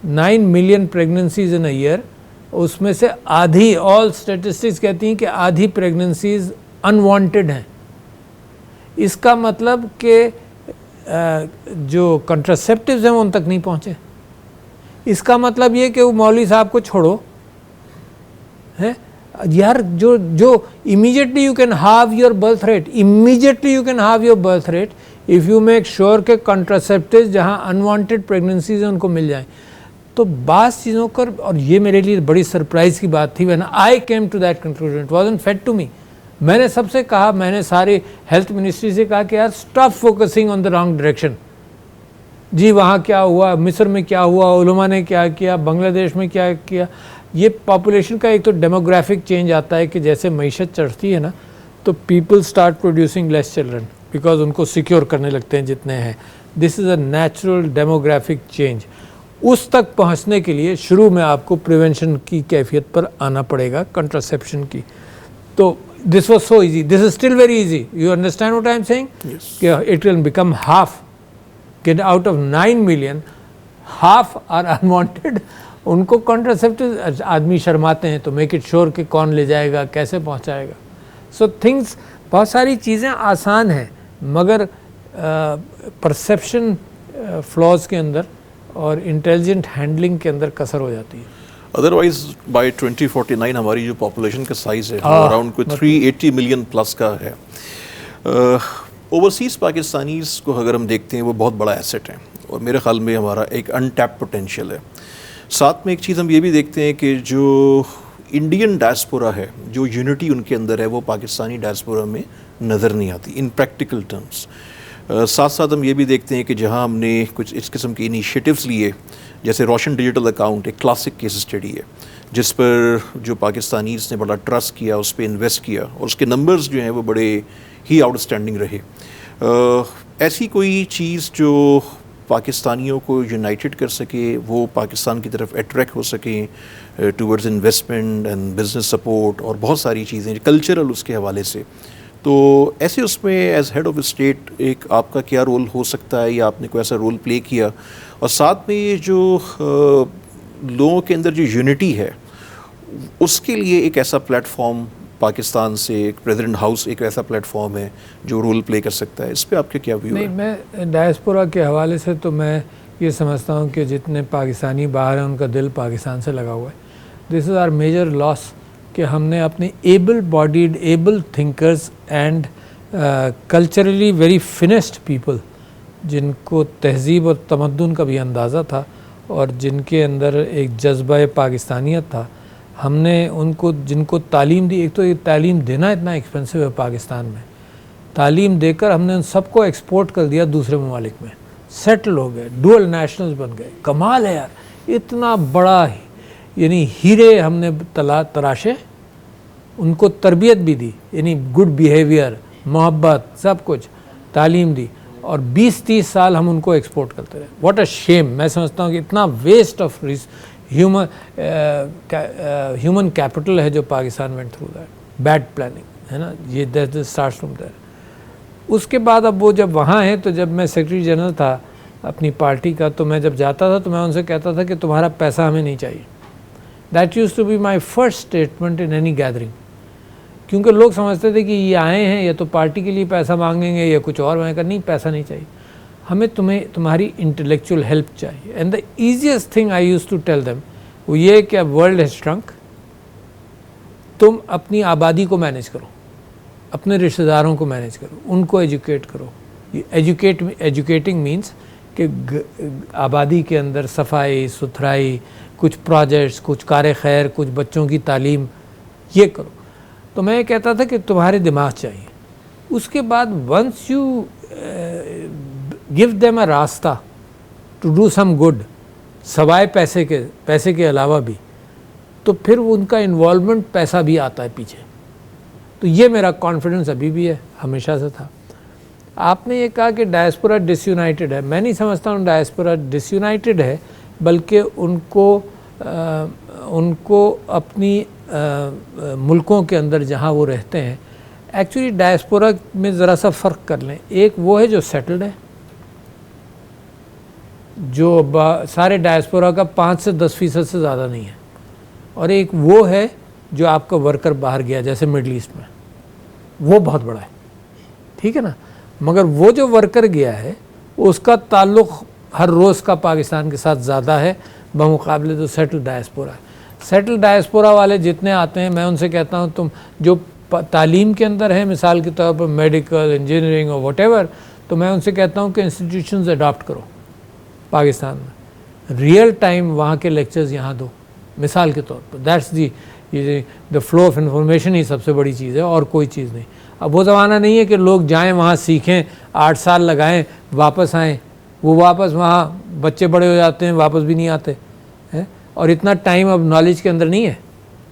9 million pregnancies in a year, اس میں سے آدھی, آل اسٹیٹسٹکس کہتی ہیں کہ آدھی پریگننسیز انوانٹیڈ ہیں. اس کا مطلب کہ جو کنٹراسیپٹیوز ہیں وہ ان تک نہیں پہنچے. اس کا مطلب یہ کہ وہ مولوی صاحب کو چھوڑو ہے یار, جو immediately you can halve your birth rate, immediately you can halve your birth rate if you make sure کہ contraceptives جہاں unwanted pregnancies ہیں ان کو مل جائیں. تو بعض چیزوں پر, اور یہ میرے لیے بڑی سرپرائز کی بات تھی, when I came to that conclusion, it wasn't fed to me. میں نے سب سے کہا, میں نے سارے ہیلتھ منسٹری سے کہا کہ یار stop focusing on the wrong direction. جی وہاں کیا ہوا, مصر میں کیا ہوا, علماء نے کیا کیا, بنگلہ دیش میں کیا کیا. یہ پاپولیشن کا ایک تو ڈیموگرافک چینج آتا ہے کہ جیسے معیشت چڑھتی ہے نا تو people start producing less children because ان کو سیکیور کرنے لگتے ہیں جتنے ہیں. This is a natural demographic change. اس تک پہنچنے کے لیے شروع میں آپ کو پریونشن کی کیفیت پر آنا پڑے گا, کنٹراسیپشن کی. تو this was so easy, this is still very easy. You understand what I am saying? Yes. It will become half. Get out of 9 million, half are unwanted ان کو کانٹراسیپٹو آدمی شرماتے ہیں تو میک اٹ شور کہ کون لے جائے گا, کیسے پہنچائے گا. سو تھنگس, بہت ساری چیزیں آسان ہیں مگر پرسیپشن فلاز کے اندر اور انٹیلیجنٹ ہینڈلنگ کے اندر کثر ہو جاتی ہے. ادروائز بائی 2049 ہماری جو پاپولیشن کا سائز ہے وہ اراؤنڈ کوئی 380 ملین پلس کا ہے. اوورسیز پاکستانیز کو اگر ہم دیکھتے ہیں وہ بہت بڑا ایسٹ ہے اور میرے خیال میں ہمارا ایک انٹیپ پوٹینشیل ہے. ساتھ میں ایک چیز ہم یہ بھی دیکھتے ہیں کہ جو انڈین ڈائسپورا ہے, جو یونٹی ان کے اندر ہے, وہ پاکستانی ڈائسپورا میں نظر نہیں آتی ان پریکٹیکل ٹرمز. ساتھ ساتھ ہم یہ بھی دیکھتے ہیں کہ جہاں ہم نے کچھ اس قسم کے انیشیٹوز لیے, جیسے روشن ڈیجیٹل اکاؤنٹ ایک کلاسک کیس اسٹڈی ہے جس پر جو پاکستانیز نے بڑا ٹرسٹ کیا, اس پہ انویسٹ کیا اور اس کے نمبرز جو ہیں وہ بڑے ہی آؤٹ اسٹینڈنگ رہے. ایسی کوئی چیز جو پاکستانیوں کو یونائٹڈ کر سکے, وہ پاکستان کی طرف اٹریکٹ ہو سکیں towards investment and business support اور بہت ساری چیزیں کلچرل اس کے حوالے سے, تو ایسے اس میں ایز ہیڈ آف اسٹیٹ ایک آپ کا کیا رول ہو سکتا ہے یا آپ نے کوئی ایسا رول پلے کیا؟ اور ساتھ میں یہ جو لوگوں کے اندر جو یونٹی ہے اس کے لیے ایک ایسا پلیٹ فارم پاکستان سے, ایک پریزیڈنٹ ہاؤس ایک ایسا پلیٹ فارم ہے جو رول پلے کر سکتا ہے, اس پہ آپ کے کیا ویو ہے؟ نہیں, میں ڈائسپورا کے حوالے سے تو میں یہ سمجھتا ہوں کہ جتنے پاکستانی باہر ہیں ان کا دل پاکستان سے لگا ہوا ہے. دس از آر میجر لاس کہ ہم نے اپنے able bodied, able thinkers and culturally very finessed people, جن کو تہذیب اور تمدن کا بھی اندازہ تھا اور جن کے اندر ایک جذبہ پاکستانیت تھا, ہم نے ان کو, جن کو تعلیم دی. ایک تو یہ تعلیم دینا اتنا ایکسپینسو ہے پاکستان میں, تعلیم دے کر ہم نے ان سب کو ایکسپورٹ کر دیا دوسرے ممالک میں, سیٹل ہو گئے, ڈوئل نیشنلز بن گئے. کمال ہے یار, اتنا بڑا یعنی ہیرے ہم نے تراشے, ان کو تربیت بھی دی, یعنی گڈ بیہیویئر, محبت, سب کچھ, تعلیم دی, اور 20-30 سال ہم ان کو ایکسپورٹ کرتے رہے. واٹ اے شیم. میں سمجھتا ہوں کہ اتنا ویسٹ آف ہیومن کیپٹل ہے جو Pakistan went through that. Bad planning ہے نا, یہ دیٹ اسٹارٹس فرام دیر. اس کے بعد اب وہ جب وہاں ہیں, تو جب میں سیکرٹری جنرل تھا اپنی پارٹی کا, تو میں جب جاتا تھا تو میں ان سے کہتا تھا کہ تمہارا پیسہ ہمیں نہیں چاہیے. That used to be my first statement in any gathering, کیونکہ لوگ سمجھتے تھے کہ یہ آئے ہیں یا تو پارٹی کے لیے پیسہ مانگیں گے یا کچھ اور. میں کہا نہیں, پیسہ نہیں چاہیے ہمیں, تمہاری انٹلیکچوئل ہیلپ چاہیے. And the easiest thing I used to tell them وہ یہ کہ ورلڈ ہیز شرنک, تم اپنی آبادی کو مینیج کرو, اپنے رشتہ داروں کو مینیج کرو, ان کو ایجوکیٹ کرو. ایجوکیٹنگ مینس کہ آبادی کے اندر صفائی ستھرائی, کچھ پروجیکٹس, کچھ کار خیر, کچھ بچوں کی تعلیم, یہ کرو. تو میں یہ کہتا تھا کہ تمہارے دماغ چاہیے. اس کے بعد once you give them a راستہ ٹو ڈو سم گڈ, سوائے پیسے کے علاوہ بھی, تو پھر ان کا انوالومنٹ پیسہ بھی آتا ہے پیچھے. تو یہ میرا کانفیڈنس ابھی بھی ہے, ہمیشہ سے تھا. آپ نے یہ کہا کہ ڈائسپورا ڈس یونائٹڈ ہے. میں نہیں سمجھتا ہوں ڈائسپورا ڈس یونائٹڈ ہے, بلکہ ان کو اپنی ملکوں کے اندر جہاں وہ رہتے ہیں, ایکچولی ڈائسپورا میں ذرا سا فرق کر لیں. ایک وہ ہے جو سیٹلڈ ہے, جو سارے ڈائسپورا کا 5 سے 10% سے زیادہ نہیں ہے, اور ایک وہ ہے جو آپ کا ورکر باہر گیا, جیسے مڈل ایسٹ میں, وہ بہت بڑا ہے, ٹھیک ہے نا. مگر وہ جو ورکر گیا ہے اس کا تعلق ہر روز کا پاکستان کے ساتھ زیادہ ہے بمقابلے تو سیٹل ڈائسپورا ہے. سیٹل ڈائسپورا والے جتنے آتے ہیں, میں ان سے کہتا ہوں تم جو تعلیم کے اندر ہیں, مثال کے طور پر میڈیکل, انجینئرنگ اور واٹ ایور, تو میں ان سے کہتا ہوں کہ انسٹیٹیوشنز اڈاپٹ کرو پاکستان میں, ریئل ٹائم وہاں کے لیکچرز یہاں دو, مثال کے طور پر. That's the flow of information ہی سب سے بڑی چیز ہے, اور کوئی چیز نہیں. اب وہ زمانہ نہیں ہے کہ لوگ جائیں وہاں سیکھیں, 8 سال لگائیں, واپس آئیں. وہ واپس وہاں بچے بڑے ہو جاتے ہیں, واپس بھی نہیں آتے ہیں, اور اتنا ٹائم اب نالج کے اندر نہیں ہے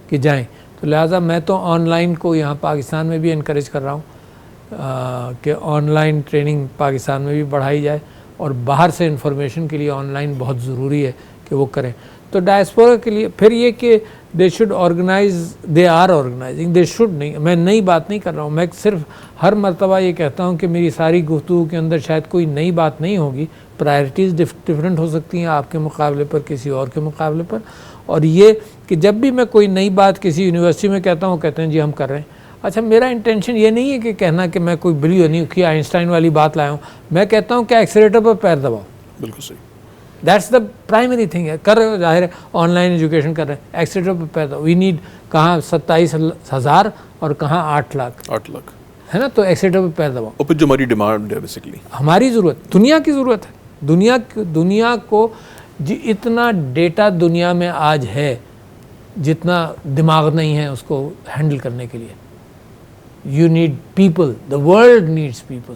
کہ جائیں. تو لہٰذا میں تو آن لائن کو یہاں پاکستان میں بھی انکریج کر رہا ہوں کہ آن لائن ٹریننگ پاکستان میں بھی بڑھائی جائے, اور باہر سے انفارمیشن کے لیے آن لائن بہت ضروری ہے کہ وہ کریں. تو ڈائسپورا کے لیے پھر یہ کہ they should organise, they are organising, they should نہیں، میں نئی بات نہیں کر رہا ہوں، میں صرف ہر مرتبہ یہ کہتا ہوں کہ میری ساری گفتگو کے اندر شاید کوئی نئی بات نہیں ہوگی، پرائرٹیز ڈفرینٹ ہو سکتی ہیں آپ کے مقابلے پر، کسی اور کے مقابلے پر، اور یہ کہ جب بھی میں کوئی نئی بات کسی یونیورسٹی میں کہتا ہوں کہتے ہیں جی ہم کر رہے ہیں. اچھا میرا انٹینشن یہ نہیں ہے کہ کہنا کہ میں کوئی بلی نہیں کہ آئنسٹائن والی بات لایا ہوں، میں کہتا ہوں کہ ایکسیلیٹر پر پیر دباؤ. بالکل صحیح. دیٹس دا پرائمری تھنگ ہے. کر رہے ہو ظاہر ہے آن لائن ایجوکیشن کر رہے ہیں، ایکسیلیٹر پر پیر دباؤ. وی نیڈ کہاں 27,000 اور کہاں 8 لاکھ ہے نا، تو ایکسیلیٹر پر پیر دباؤ. اور پھر جو ہماری ڈیمانڈ ہے بیسیکلی ہماری ضرورت، دنیا کی ضرورت ہے. دنیا کو اتنا ڈیٹا دنیا میں آج ہے جتنا دماغ نہیں ہے اس کو ہینڈل کرنے کے لیے. You need people, the world needs people.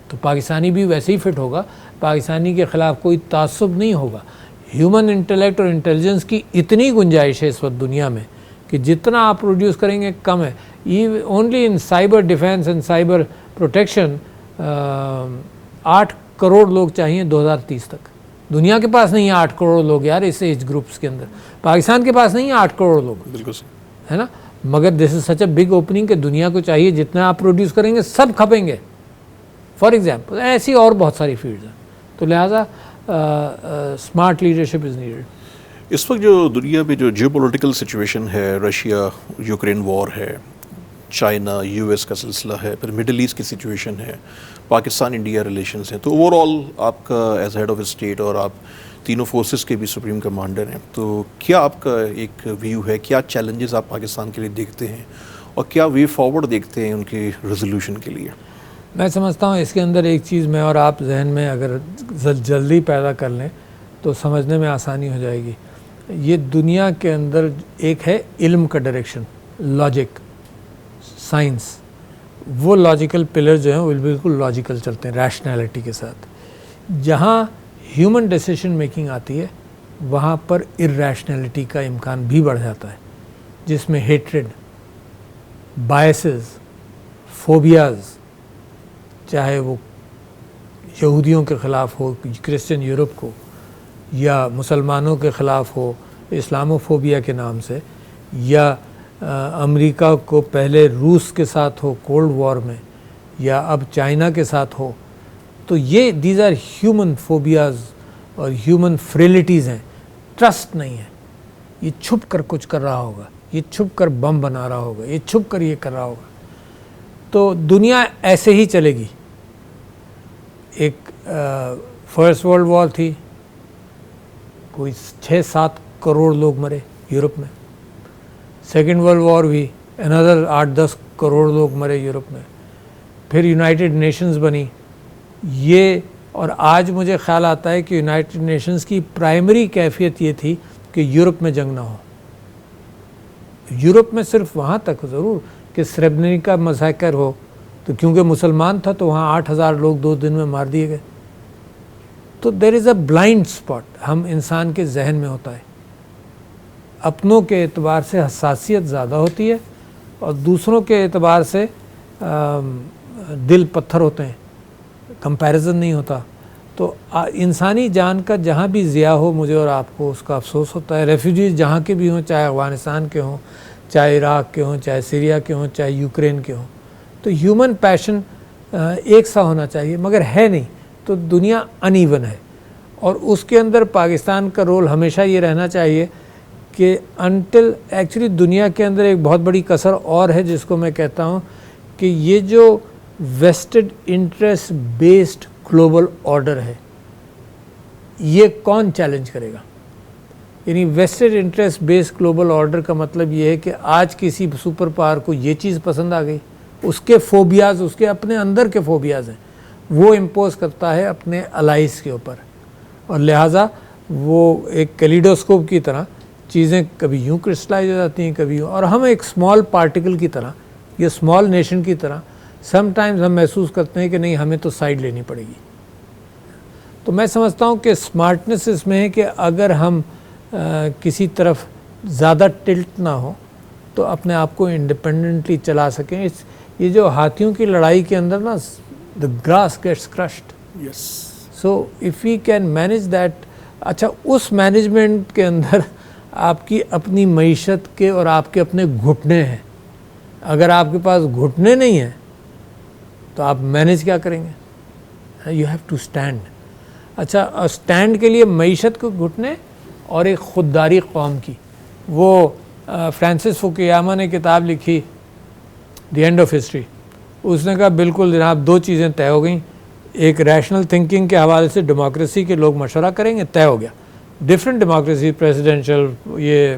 تو پاکستانی بھی ویسے ہی فٹ ہوگا، پاکستانی کے خلاف کوئی تعصب نہیں ہوگا. ہیومن انٹلیکٹ اور انٹیلیجنس کی اتنی گنجائش ہے اس وقت دنیا میں کہ جتنا آپ پروڈیوس کریں گے کم ہے. Only in cyber defence and cyber protection 8 crore لوگ چاہیے 2030 تک. دنیا کے پاس نہیں ہے 8 کروڑ لوگ یار اس ایج گروپس کے اندر. پاکستان کے پاس نہیں ہے 8 کروڑ لوگ، بالکل ہے نا. مگر دس از سچ اے بگ اوپننگ کہ دنیا کو چاہیے جتنا آپ پروڈیوس کریں گے سب کھپیں گے. فار ایگزامپل ایسی اور بہت ساری فیلڈز ہیں. تو لہٰذا اسمارٹ لیڈرشپ از نیڈڈ. اس وقت جو دنیا میں جو جیو پولیٹیکل سچویشن ہے، رشیا یوکرین وار ہے، چائنا یو ایس کا سلسلہ ہے، پھر مڈل ایسٹ کی سچویشن ہے، پاکستان انڈیا ریلیشنز ہیں، تو اوور آل آپ کا ایز ہیڈ آف اسٹیٹ اور آپ تینوں فورسز کے بھی سپریم کمانڈر ہیں، تو کیا آپ کا ایک ویو ہے، کیا چیلنجز آپ پاکستان کے لیے دیکھتے ہیں اور کیا وے فارورڈ دیکھتے ہیں ان کے ریزولوشن کے لیے؟ میں سمجھتا ہوں اس کے اندر ایک چیز میں اور آپ ذہن میں اگر جلدی پیدا کر لیں تو سمجھنے میں آسانی ہو جائے گی. یہ دنیا کے اندر ایک ہے علم کا ڈائریکشن، لاجک، سائنس. وہ لاجیکل پلر جو ہیں وہ بالکل لاجیکل چلتے ہیں ریشنالٹی کے ساتھ. جہاں ہیومن ڈیسیشن میکنگ آتی ہے وہاں پر ارریشنلٹی کا امکان بھی بڑھ جاتا ہے، جس میں ہیٹریڈ، بائسز، فوبیاز، چاہے وہ یہودیوں کے خلاف ہو، کرسچن یورپ کو، یا مسلمانوں کے خلاف ہو اسلامو فوبیا کے نام سے، یا امریکہ کو پہلے روس کے ساتھ ہو کولڈ وار میں، یا اب چائنا کے ساتھ ہو. تو یہ دیز آر ہیومن فوبیاز اور ہیومن فریلٹیز ہیں. ٹرسٹ نہیں ہے. یہ چھپ کر کچھ کر رہا ہوگا، یہ چھپ کر بم بنا رہا ہوگا، یہ چھپ کر یہ کر رہا ہوگا. تو دنیا ایسے ہی چلے گی. ایک فرسٹ ورلڈ وار تھی، کوئی 6-7 کروڑ لوگ مرے یورپ میں. سیکنڈ ورلڈ وار بھی انادر 8-10 کروڑ لوگ مرے یورپ میں. پھر یونائٹڈ نیشنز بنی. یہ اور آج مجھے خیال آتا ہے کہ یونائٹڈ نیشنز کی پرائمری کیفیت یہ تھی کہ یورپ میں جنگ نہ ہو. یورپ میں صرف وہاں تک ضرور کہ سریبرینیکا مسیکر ہو، تو کیونکہ مسلمان تھا تو وہاں 8,000 لوگ 2 دن میں مار دیے گئے. تو دیر از اے بلائنڈ اسپاٹ ہم انسان کے ذہن میں ہوتا ہے. اپنوں کے اعتبار سے حساسیت زیادہ ہوتی ہے اور دوسروں کے اعتبار سے دل پتھر ہوتے ہیں، کمپیریزن نہیں ہوتا. تو انسانی جان کا جہاں بھی ضیاع ہو مجھے اور آپ کو اس کا افسوس ہوتا ہے. ریفیوجیز جہاں کے بھی ہوں، چاہے افغانستان کے ہوں، چاہے عراق کے ہوں، چاہے سیریا کے ہوں، چاہے یوکرین کے ہوں. تو ہیومن پیشن ایک سا ہونا چاہیے مگر ہے نہیں. تو دنیا ان ایون ہے اور اس کے اندر پاکستان کا رول ہمیشہ یہ رہنا چاہیے کہ انٹل ایکچولی دنیا کے اندر ایک بہت بڑی کسر اور ہے جس کو میں کہتا ہوں کہ یہ جو vested interest based global order ہے یہ کون چیلنج کرے گا. یعنی vested interest based global order کا مطلب یہ ہے کہ آج کسی سپر پاور کو یہ چیز پسند آ گئی، اس کے فوبیاز، اس کے اپنے اندر کے فوبیاز ہیں، وہ امپوز کرتا ہے اپنے الائز کے اوپر، اور لہٰذا وہ ایک کیلیڈوسکوپ کی طرح چیزیں کبھی یوں کرسٹلائز ہو جاتی ہیں کبھی یوں، اور ہم ایک اسمال پارٹیکل کی طرح یا اسمال نیشن کی طرح سم ٹائمز ہم محسوس کرتے ہیں کہ نہیں ہمیں تو سائیڈ لینی پڑے گی. تو میں سمجھتا ہوں کہ اسمارٹنس اس میں ہے کہ اگر ہم کسی طرف زیادہ ٹلٹ نہ ہو تو اپنے آپ کو انڈیپینڈنٹلی چلا سکیں. یہ جو ہاتھیوں کی لڑائی کے اندر نا the grass gets crushed. Yes. So if we can manage that اچھا اس مینجمنٹ کے اندر آپ کی اپنی معیشت کے اور آپ کے اپنے گھٹنے ہیں. اگر آپ کے پاس گھٹنے نہیں ہیں تو آپ مینیج کیا کریں گے؟ You have to stand. اچھا اسٹینڈ کے لیے معیشت کو گھٹنے اور ایک خودداری قوم کی. وہ فرانسس فوکویاما نے کتاب لکھی دی اینڈ آف ہسٹری. اس نے کہا بالکل جناب 2 چیزیں طے ہو گئیں. ایک ریشنل تھنکنگ کے حوالے سے ڈیموکریسی کے لوگ مشورہ کریں گے، طے ہو گیا. ڈفرینٹ ڈیموکریسی، پریزیڈینشل، یہ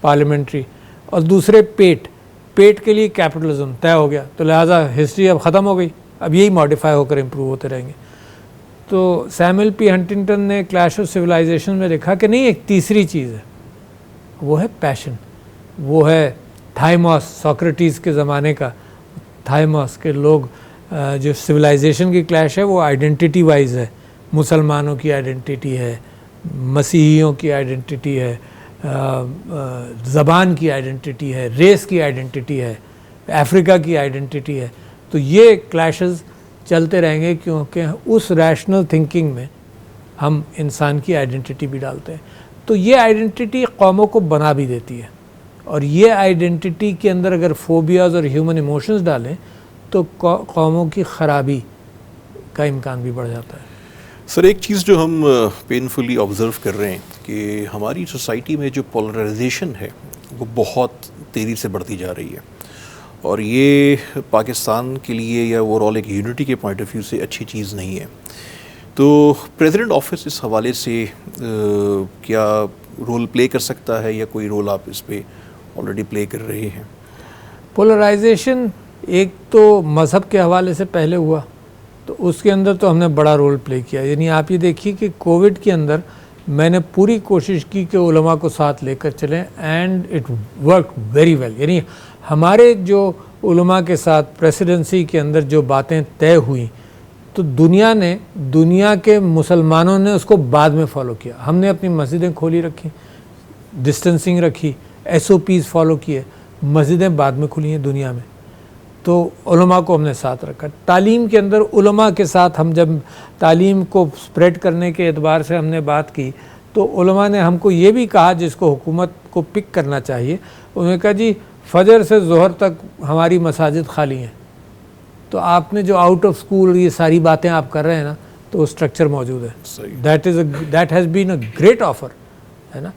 پارلیمنٹری. اور دوسرے پیٹ کے لیے کیپٹلزم طے ہو گیا. تو لہٰذا ہسٹری اب ختم ہو گئی، اب یہی ماڈیفائی ہو کر امپروو ہوتے رہیں گے. تو سیموئل پی ہنٹنگٹن نے کلیش آف سویلائزیشن میں لکھا کہ نہیں، ایک تیسری چیز ہے، وہ ہے پیشن. وہ ہے تھائموس، سوکریٹیز کے زمانے کا تھائموس کے لوگ جو سویلائزیشن کی کلیش ہے وہ آئیڈینٹی وائز ہے. مسلمانوں کی آئیڈینٹی ہے، مسیحیوں کی آئیڈینٹی ہے، زبان کی آئیڈینٹی ہے، ریس کی آئیڈینٹی ہے، افریقہ کی آئیڈینٹی ہے. تو یہ کلیشز چلتے رہیں گے کیونکہ اس ریشنل تھنکنگ میں ہم انسان کی آئیڈینٹی بھی ڈالتے ہیں. تو یہ آئیڈینٹی قوموں کو بنا بھی دیتی ہے، اور یہ آئیڈینٹی کے اندر اگر فوبیاز اور ہیومن ایموشنز ڈالیں تو قوموں کی خرابی کا امکان بھی بڑھ جاتا ہے. سر ایک چیز جو ہم پینفلی آبزرو کر رہے ہیں کہ ہماری سوسائٹی میں جو پولرائزیشن ہے وہ بہت تیزی سے بڑھتی جا رہی ہے، اور یہ پاکستان کے لیے یا اوور آل ایک یونٹی کے پوائنٹ آف ویو سے اچھی چیز نہیں ہے. تو پریزیڈنٹ آفس اس حوالے سے کیا رول پلے کر سکتا ہے، یا کوئی رول آپ اس پہ آلریڈی پلے کر رہے ہیں؟ پولرائزیشن ایک تو مذہب کے حوالے سے پہلے ہوا، تو اس کے اندر تو ہم نے بڑا رول پلے کیا. یعنی آپ یہ دیکھیے کہ کووڈ کے اندر میں نے پوری کوشش کی کہ علماء کو ساتھ لے کر چلیں، and it work very well. یعنی ہمارے جو علماء کے ساتھ پریسیڈنسی کے اندر جو باتیں طے ہوئیں تو دنیا کے مسلمانوں نے اس کو بعد میں فالو کیا. ہم نے اپنی مسجدیں کھولی رکھی، ڈسٹنسنگ رکھی، SOPs فالو کیے، مسجدیں بعد میں کھلی ہیں دنیا میں. تو علماء کو ہم نے ساتھ رکھا. تعلیم کے اندر علماء کے ساتھ ہم جب تعلیم کو سپریڈ کرنے کے اعتبار سے ہم نے بات کی تو علماء نے ہم کو یہ بھی کہا، جس کو حکومت کو پک کرنا چاہیے، انہوں نے کہا جی فجر سے ظہر تک ہماری مساجد خالی ہیں، تو آپ نے جو آؤٹ آف اسکول یہ ساری باتیں آپ کر رہے ہیں نا، تو وہ اسٹرکچر موجود ہے. That has been a great offer, ہے نا.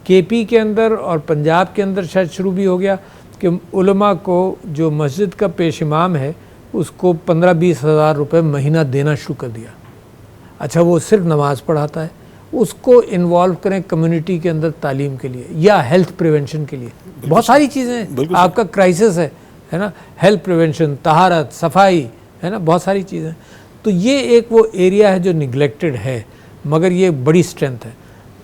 KP کے اندر اور پنجاب کے اندر شاید شروع بھی ہو گیا کہ علماء کو جو مسجد کا پیش امام ہے اس کو 15-20 ہزار روپے مہینہ دینا شروع کر دیا. اچھا وہ صرف نماز پڑھاتا ہے، اس کو انوالو کریں کمیونٹی کے اندر تعلیم کے لیے یا ہیلتھ پریونشن کے لیے. بہت ساری چیزیں ہیں، آپ کا کرائسس ہے نا، ہیلتھ پریونشن، طہارت، صفائی، ہے نا، بہت ساری چیزیں. تو یہ ایک وہ ایریا ہے جو نگلیکٹڈ ہے، مگر یہ بڑی اسٹرینتھ ہے.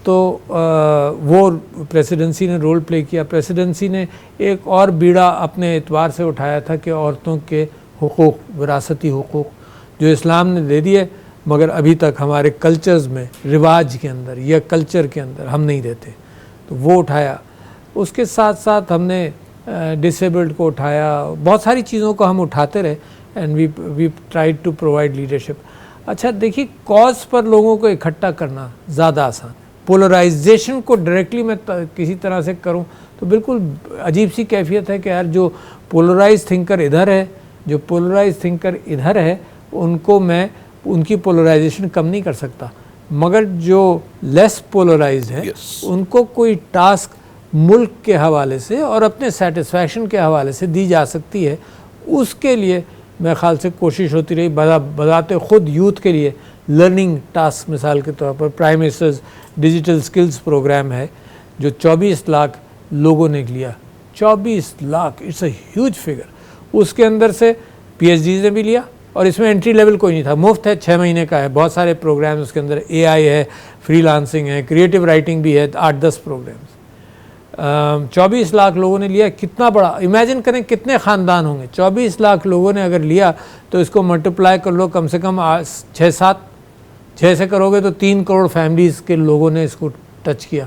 تو وہ پریسیڈنسی نے رول پلے کیا. پریسیڈنسی نے ایک اور بیڑا اپنے اعتبار سے اٹھایا تھا کہ عورتوں کے حقوق، وراثتی حقوق جو اسلام نے دے دیے، مگر ابھی تک ہمارے کلچرز میں، رواج کے اندر یا کلچر کے اندر ہم نہیں دیتے، تو وہ اٹھایا. اس کے ساتھ ساتھ ہم نے ڈسیبلڈ کو اٹھایا. بہت ساری چیزوں کو ہم اٹھاتے رہے، and we tried to provide leadership. اچھا دیکھیے، کاز پر لوگوں کو اکٹھا کرنا زیادہ آسان. پولرائزیشن کو ڈائریکٹلی میں کسی طرح سے کروں تو بالکل عجیب سی کیفیت ہے کہ یار جو پولرائز تھنکر ادھر ہے، جو پولرائز تھنکر ادھر ہے، ان کو میں ان کی پولرائزیشن کم نہیں کر سکتا، مگر جو لیس پولرائزڈ ہے ان کو کوئی ٹاسک ملک کے حوالے سے اور اپنے سیٹسفیکشن کے حوالے سے دی جا سکتی ہے. اس کے لیے میرے خیال سے کوشش ہوتی رہی. بذات خود یوتھ کے لیے لرننگ ٹاسک، مثال کے طور پر prime ministers digital skills program ہے جو 24 لاکھ لوگوں نے لیا. 24 lakh, it's a huge figure. اس کے اندر سے PhDs نے بھی لیا، اور اس میں انٹری لیول کوئی نہیں تھا، مفت ہے، 6 مہینے کا ہے. بہت سارے پروگرام اس کے اندر، AI ہے، فری لانسنگ ہے، کریٹو رائٹنگ بھی ہے، 8-10 پروگرامس. 24 لاکھ لوگوں نے لیا. کتنا بڑا، امیجن کریں کتنے خاندان ہوں گے. 24 لاکھ لوگوں نے اگر لیا تو اس کو ملٹیپلائی کر لو، کم سے کم 6 سے کرو گے تو 3 کروڑ فیملیز کے لوگوں نے اس کو ٹچ کیا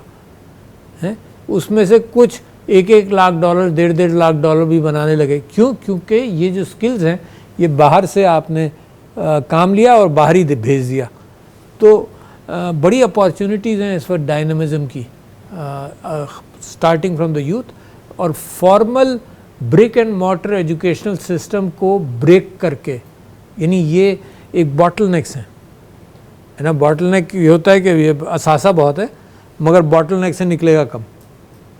ہے. اس میں سے کچھ $1 لاکھ، $1.5 لاکھ بھی بنانے لگے. کیوں؟ کیونکہ یہ جو سکلز ہیں یہ باہر سے آپ نے کام لیا اور باہر ہی بھیج دیا. تو بڑی اپارچونیٹیز ہیں اس وقت ڈائنامزم کی، اسٹارٹنگ فرام دا یوتھ، اور formal brick and mortar educational system کو بریک کر کے، یعنی یہ ایک باٹل نیکس ہیں، ہے نا. باٹل نیک یہ ہوتا ہے کہ یہ اثاثہ بہت ہے مگر باٹل نیک سے نکلے گا کم،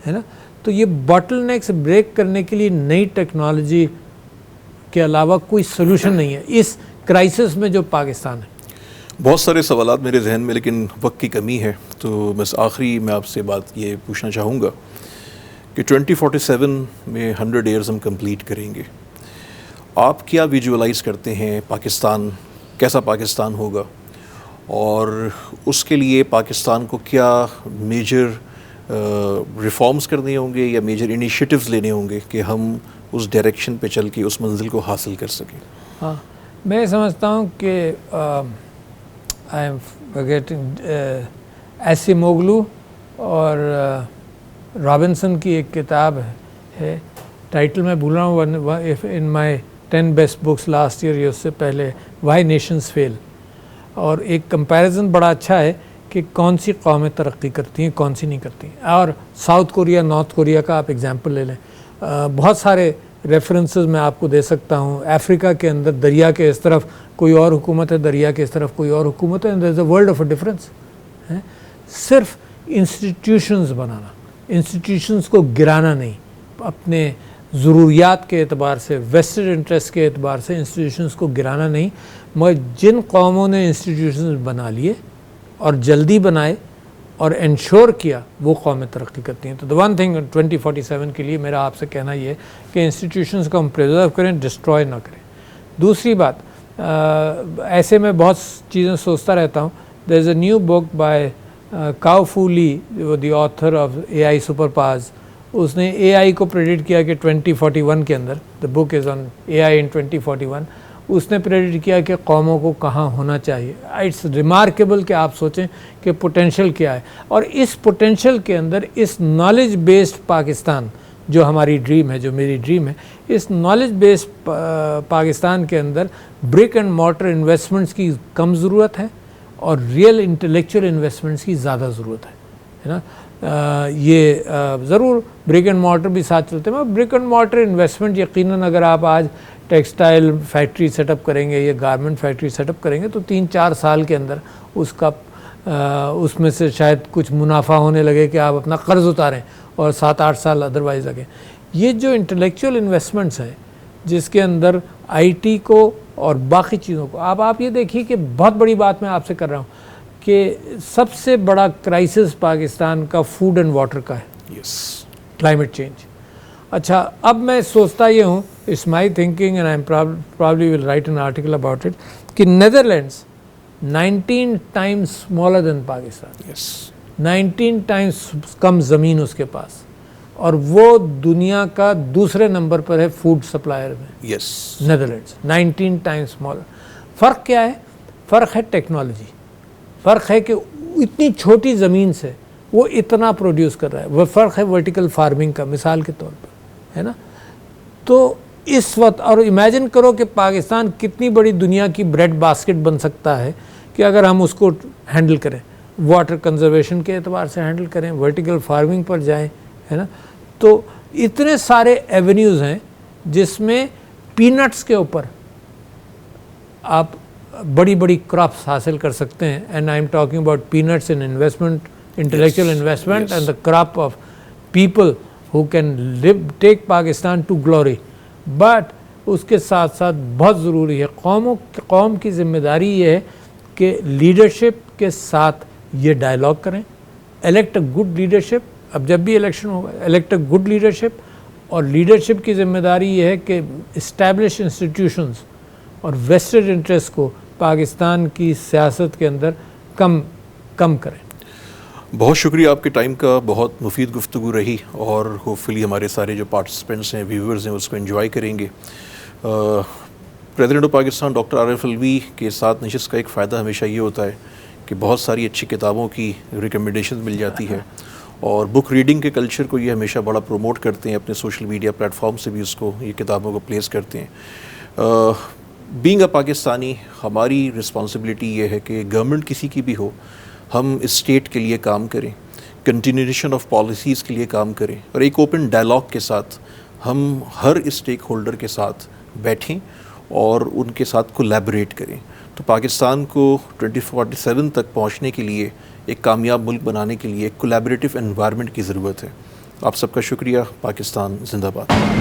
ہے نا. تو یہ باٹل نیکس بریک کرنے کے لیے نئی ٹیکنالوجی کے علاوہ کوئی سلوشن نہیں ہے اس کرائسس میں جو پاکستان ہے. بہت سارے سوالات میرے ذہن میں، لیکن وقت کی کمی ہے، تو بس آخری میں آپ سے بات یہ پوچھنا چاہوں گا کہ 2047 میں 100 ایئرز ہم کمپلیٹ کریں گے. آپ کیا ویژولائز کرتے ہیں پاکستان، کیسا پاکستان ہوگا، اور اس کے لیے پاکستان کو کیا میجر ریفارمز کرنے ہوں گے یا میجر انیشیٹوز لینے ہوں گے کہ ہم اس ڈائریکشن پہ چل کے اس منزل کو حاصل کر سکیں؟ ہاں، میں سمجھتا ہوں کہ آئی ایم فارگیٹنگ ایسیموگلو اور رابنسن کی ایک کتاب ہے، ٹائٹل میں بھول رہا ہوں، ان مائی 10 بیسٹ بکس لاسٹ ایئر، یہ اس سے پہلے وائی نیشنز فیل، اور ایک کمپیریزن بڑا اچھا ہے کہ کون سی قومیں ترقی کرتی ہیں کون سی نہیں کرتی ہیں. اور ساؤتھ کوریا، نارتھ کوریا کا آپ ایگزامپل لے لیں، بہت سارے ریفرنسز میں آپ کو دے سکتا ہوں. افریقہ کے اندر دریا کے اس طرف کوئی اور حکومت ہے، دریا کے اس طرف کوئی اور حکومت ہے، there is a world of a difference. صرف انسٹیٹیوشنز بنانا، انسٹیٹیوشنز کو گرانا نہیں، اپنے ضروریات کے اعتبار سے، ویسٹڈ انٹرسٹ کے اعتبار سے انسٹیٹیوشنز کو گرانا نہیں، مگر جن قوموں نے انسٹیٹیوشنز بنا لیے اور جلدی بنائے اور انشور کیا، وہ قومیں ترقی کرتی ہیں. تو the one thing 2047 کے لیے میرا آپ سے کہنا یہ ہے کہ انسٹیٹیوشنز کو ہم پریزرو کریں، ڈسٹروائے نہ کریں. دوسری بات، ایسے میں بہت چیزیں سوچتا رہتا ہوں. there is a new book by Kai Fu Lee, the author of A I superpowers. اس نے اے آئی کو پریڈکٹ کیا کہ 2041 کے اندر، دا بک از آن اے آئی ان 2041، اس نے پریڈکٹ کیا کہ قوموں کو کہاں ہونا چاہیے. اٹس ریمارکیبل کہ آپ سوچیں کہ پوٹینشیل کیا ہے، اور اس پوٹینشیل کے اندر اس نالج بیسڈ پاکستان جو ہماری ڈریم ہے، جو میری ڈریم ہے، اس نالج بیسڈ پاکستان کے اندر برک اینڈ مارٹر انویسٹمنٹس کی کم ضرورت ہے اور ریئل انٹلیکچوئل انویسٹمنٹس کی زیادہ ضرورت ہے نا. یہ ضرور برک اینڈ مارٹر بھی ساتھ چلتے ہیں، برک اینڈ مارٹر انویسٹمنٹ یقیناً اگر آپ آج ٹیکسٹائل فیکٹری سیٹ اپ کریں گے یا گارمنٹ فیکٹری سیٹ اپ کریں گے تو 3-4 سال کے اندر اس کا اس میں سے شاید کچھ منافع ہونے لگے کہ آپ اپنا قرض اتاریں، اور 7-8 سال ادروائز لگیں. یہ جو انٹلیکچوئل انویسٹمنٹس ہیں جس کے اندر آئی ٹی کو اور باقی چیزوں کو، آپ یہ دیکھیے کہ بہت بڑی بات میں آپ سے کر رہا ہوں کہ سب سے بڑا کرائسس پاکستان کا فوڈ اینڈ واٹر کا ہے، کلائمیٹ چینج. اچھا، اب میں سوچتا یہ ہوں، it's my thinking and I am probably will write an article about it, کہ Netherlands 19 times smaller than Pakistan, 19 times کم زمین اس کے پاس، اور وہ دنیا کا دوسرے نمبر پر ہے فوڈ سپلائر میں. Netherlands 19 times smaller. فرق کیا ہے؟ فرق ہے ٹیکنالوجی. فرق ہے کہ اتنی چھوٹی زمین سے وہ اتنا پروڈیوس کر رہا ہے. وہ فرق ہے ورٹیکل فارمنگ کا، مثال کے طور پر، ہے نا. تو اس وقت، اور امیجن کرو کہ پاکستان کتنی بڑی دنیا کی بریڈ باسکٹ بن سکتا ہے کہ اگر ہم اس کو ہینڈل کریں، واٹر کنزرویشن کے اعتبار سے ہینڈل کریں، ورٹیکل فارمنگ پر جائیں، ہے نا. تو اتنے سارے ایونیوز ہیں جس میں پینٹس کے اوپر آپ بڑی بڑی کراپس حاصل کر سکتے ہیں. And I am talking about pants in investment, intellectual investment and the crop of people who can take Pakistan to glory. But اس کے ساتھ ساتھ بہت ضروری ہے، قوم کی ذمہ داری یہ ہے کہ لیڈرشپ کے ساتھ یہ ڈائلاگ کریں، الیکٹ اے گڈ لیڈرشپ. اب جب بھی الیکشن ہوگا، الیکٹ اے گڈ لیڈرشپ، اور لیڈرشپ کی ذمہ داری یہ ہے کہ اسٹیبلش انسٹیٹیوشنز اور ویسٹڈ انٹرسٹ کو پاکستان کی سیاست کے اندر کم کریں. بہت شکریہ آپ کے ٹائم کا، بہت مفید گفتگو رہی، اور ہوپ فلی ہمارے سارے جو پارٹیسپینٹس ہیں، ویورز ہیں، اس کو انجوائے کریں گے. President of Pakistan doctor Arif الوی کے ساتھ نشست کا ایک فائدہ ہمیشہ یہ ہوتا ہے کہ بہت ساری اچھی کتابوں کی ریکمنڈیشن مل جاتی ہے، اور بک ریڈنگ کے کلچر کو یہ ہمیشہ بڑا پروموٹ کرتے ہیں، اپنے سوشل میڈیا پلیٹ فارم سے بھی اس کو، یہ کتابوں کو پلیس کرتے ہیں. بینگ اے پاکستانی، ہماری رسپانسبلٹی یہ ہے کہ گورنمنٹ کسی کی بھی ہو، ہم اسٹیٹ کے لیے کام کریں، کنٹینیویشن آف پالیسیز کے لیے کام کریں، اور ایک اوپن ڈائلاگ کے ساتھ ہم ہر اسٹیک ہولڈر کے ساتھ بیٹھیں اور ان کے ساتھ کولیبریٹ کریں. تو پاکستان کو 2047 تک پہنچنے کے لیے، ایک کامیاب ملک بنانے کے لیے ایک کولیبریٹو انوائرمنٹ کی ضرورت ہے. آپ سب کا شکریہ. پاکستان زندہ باد.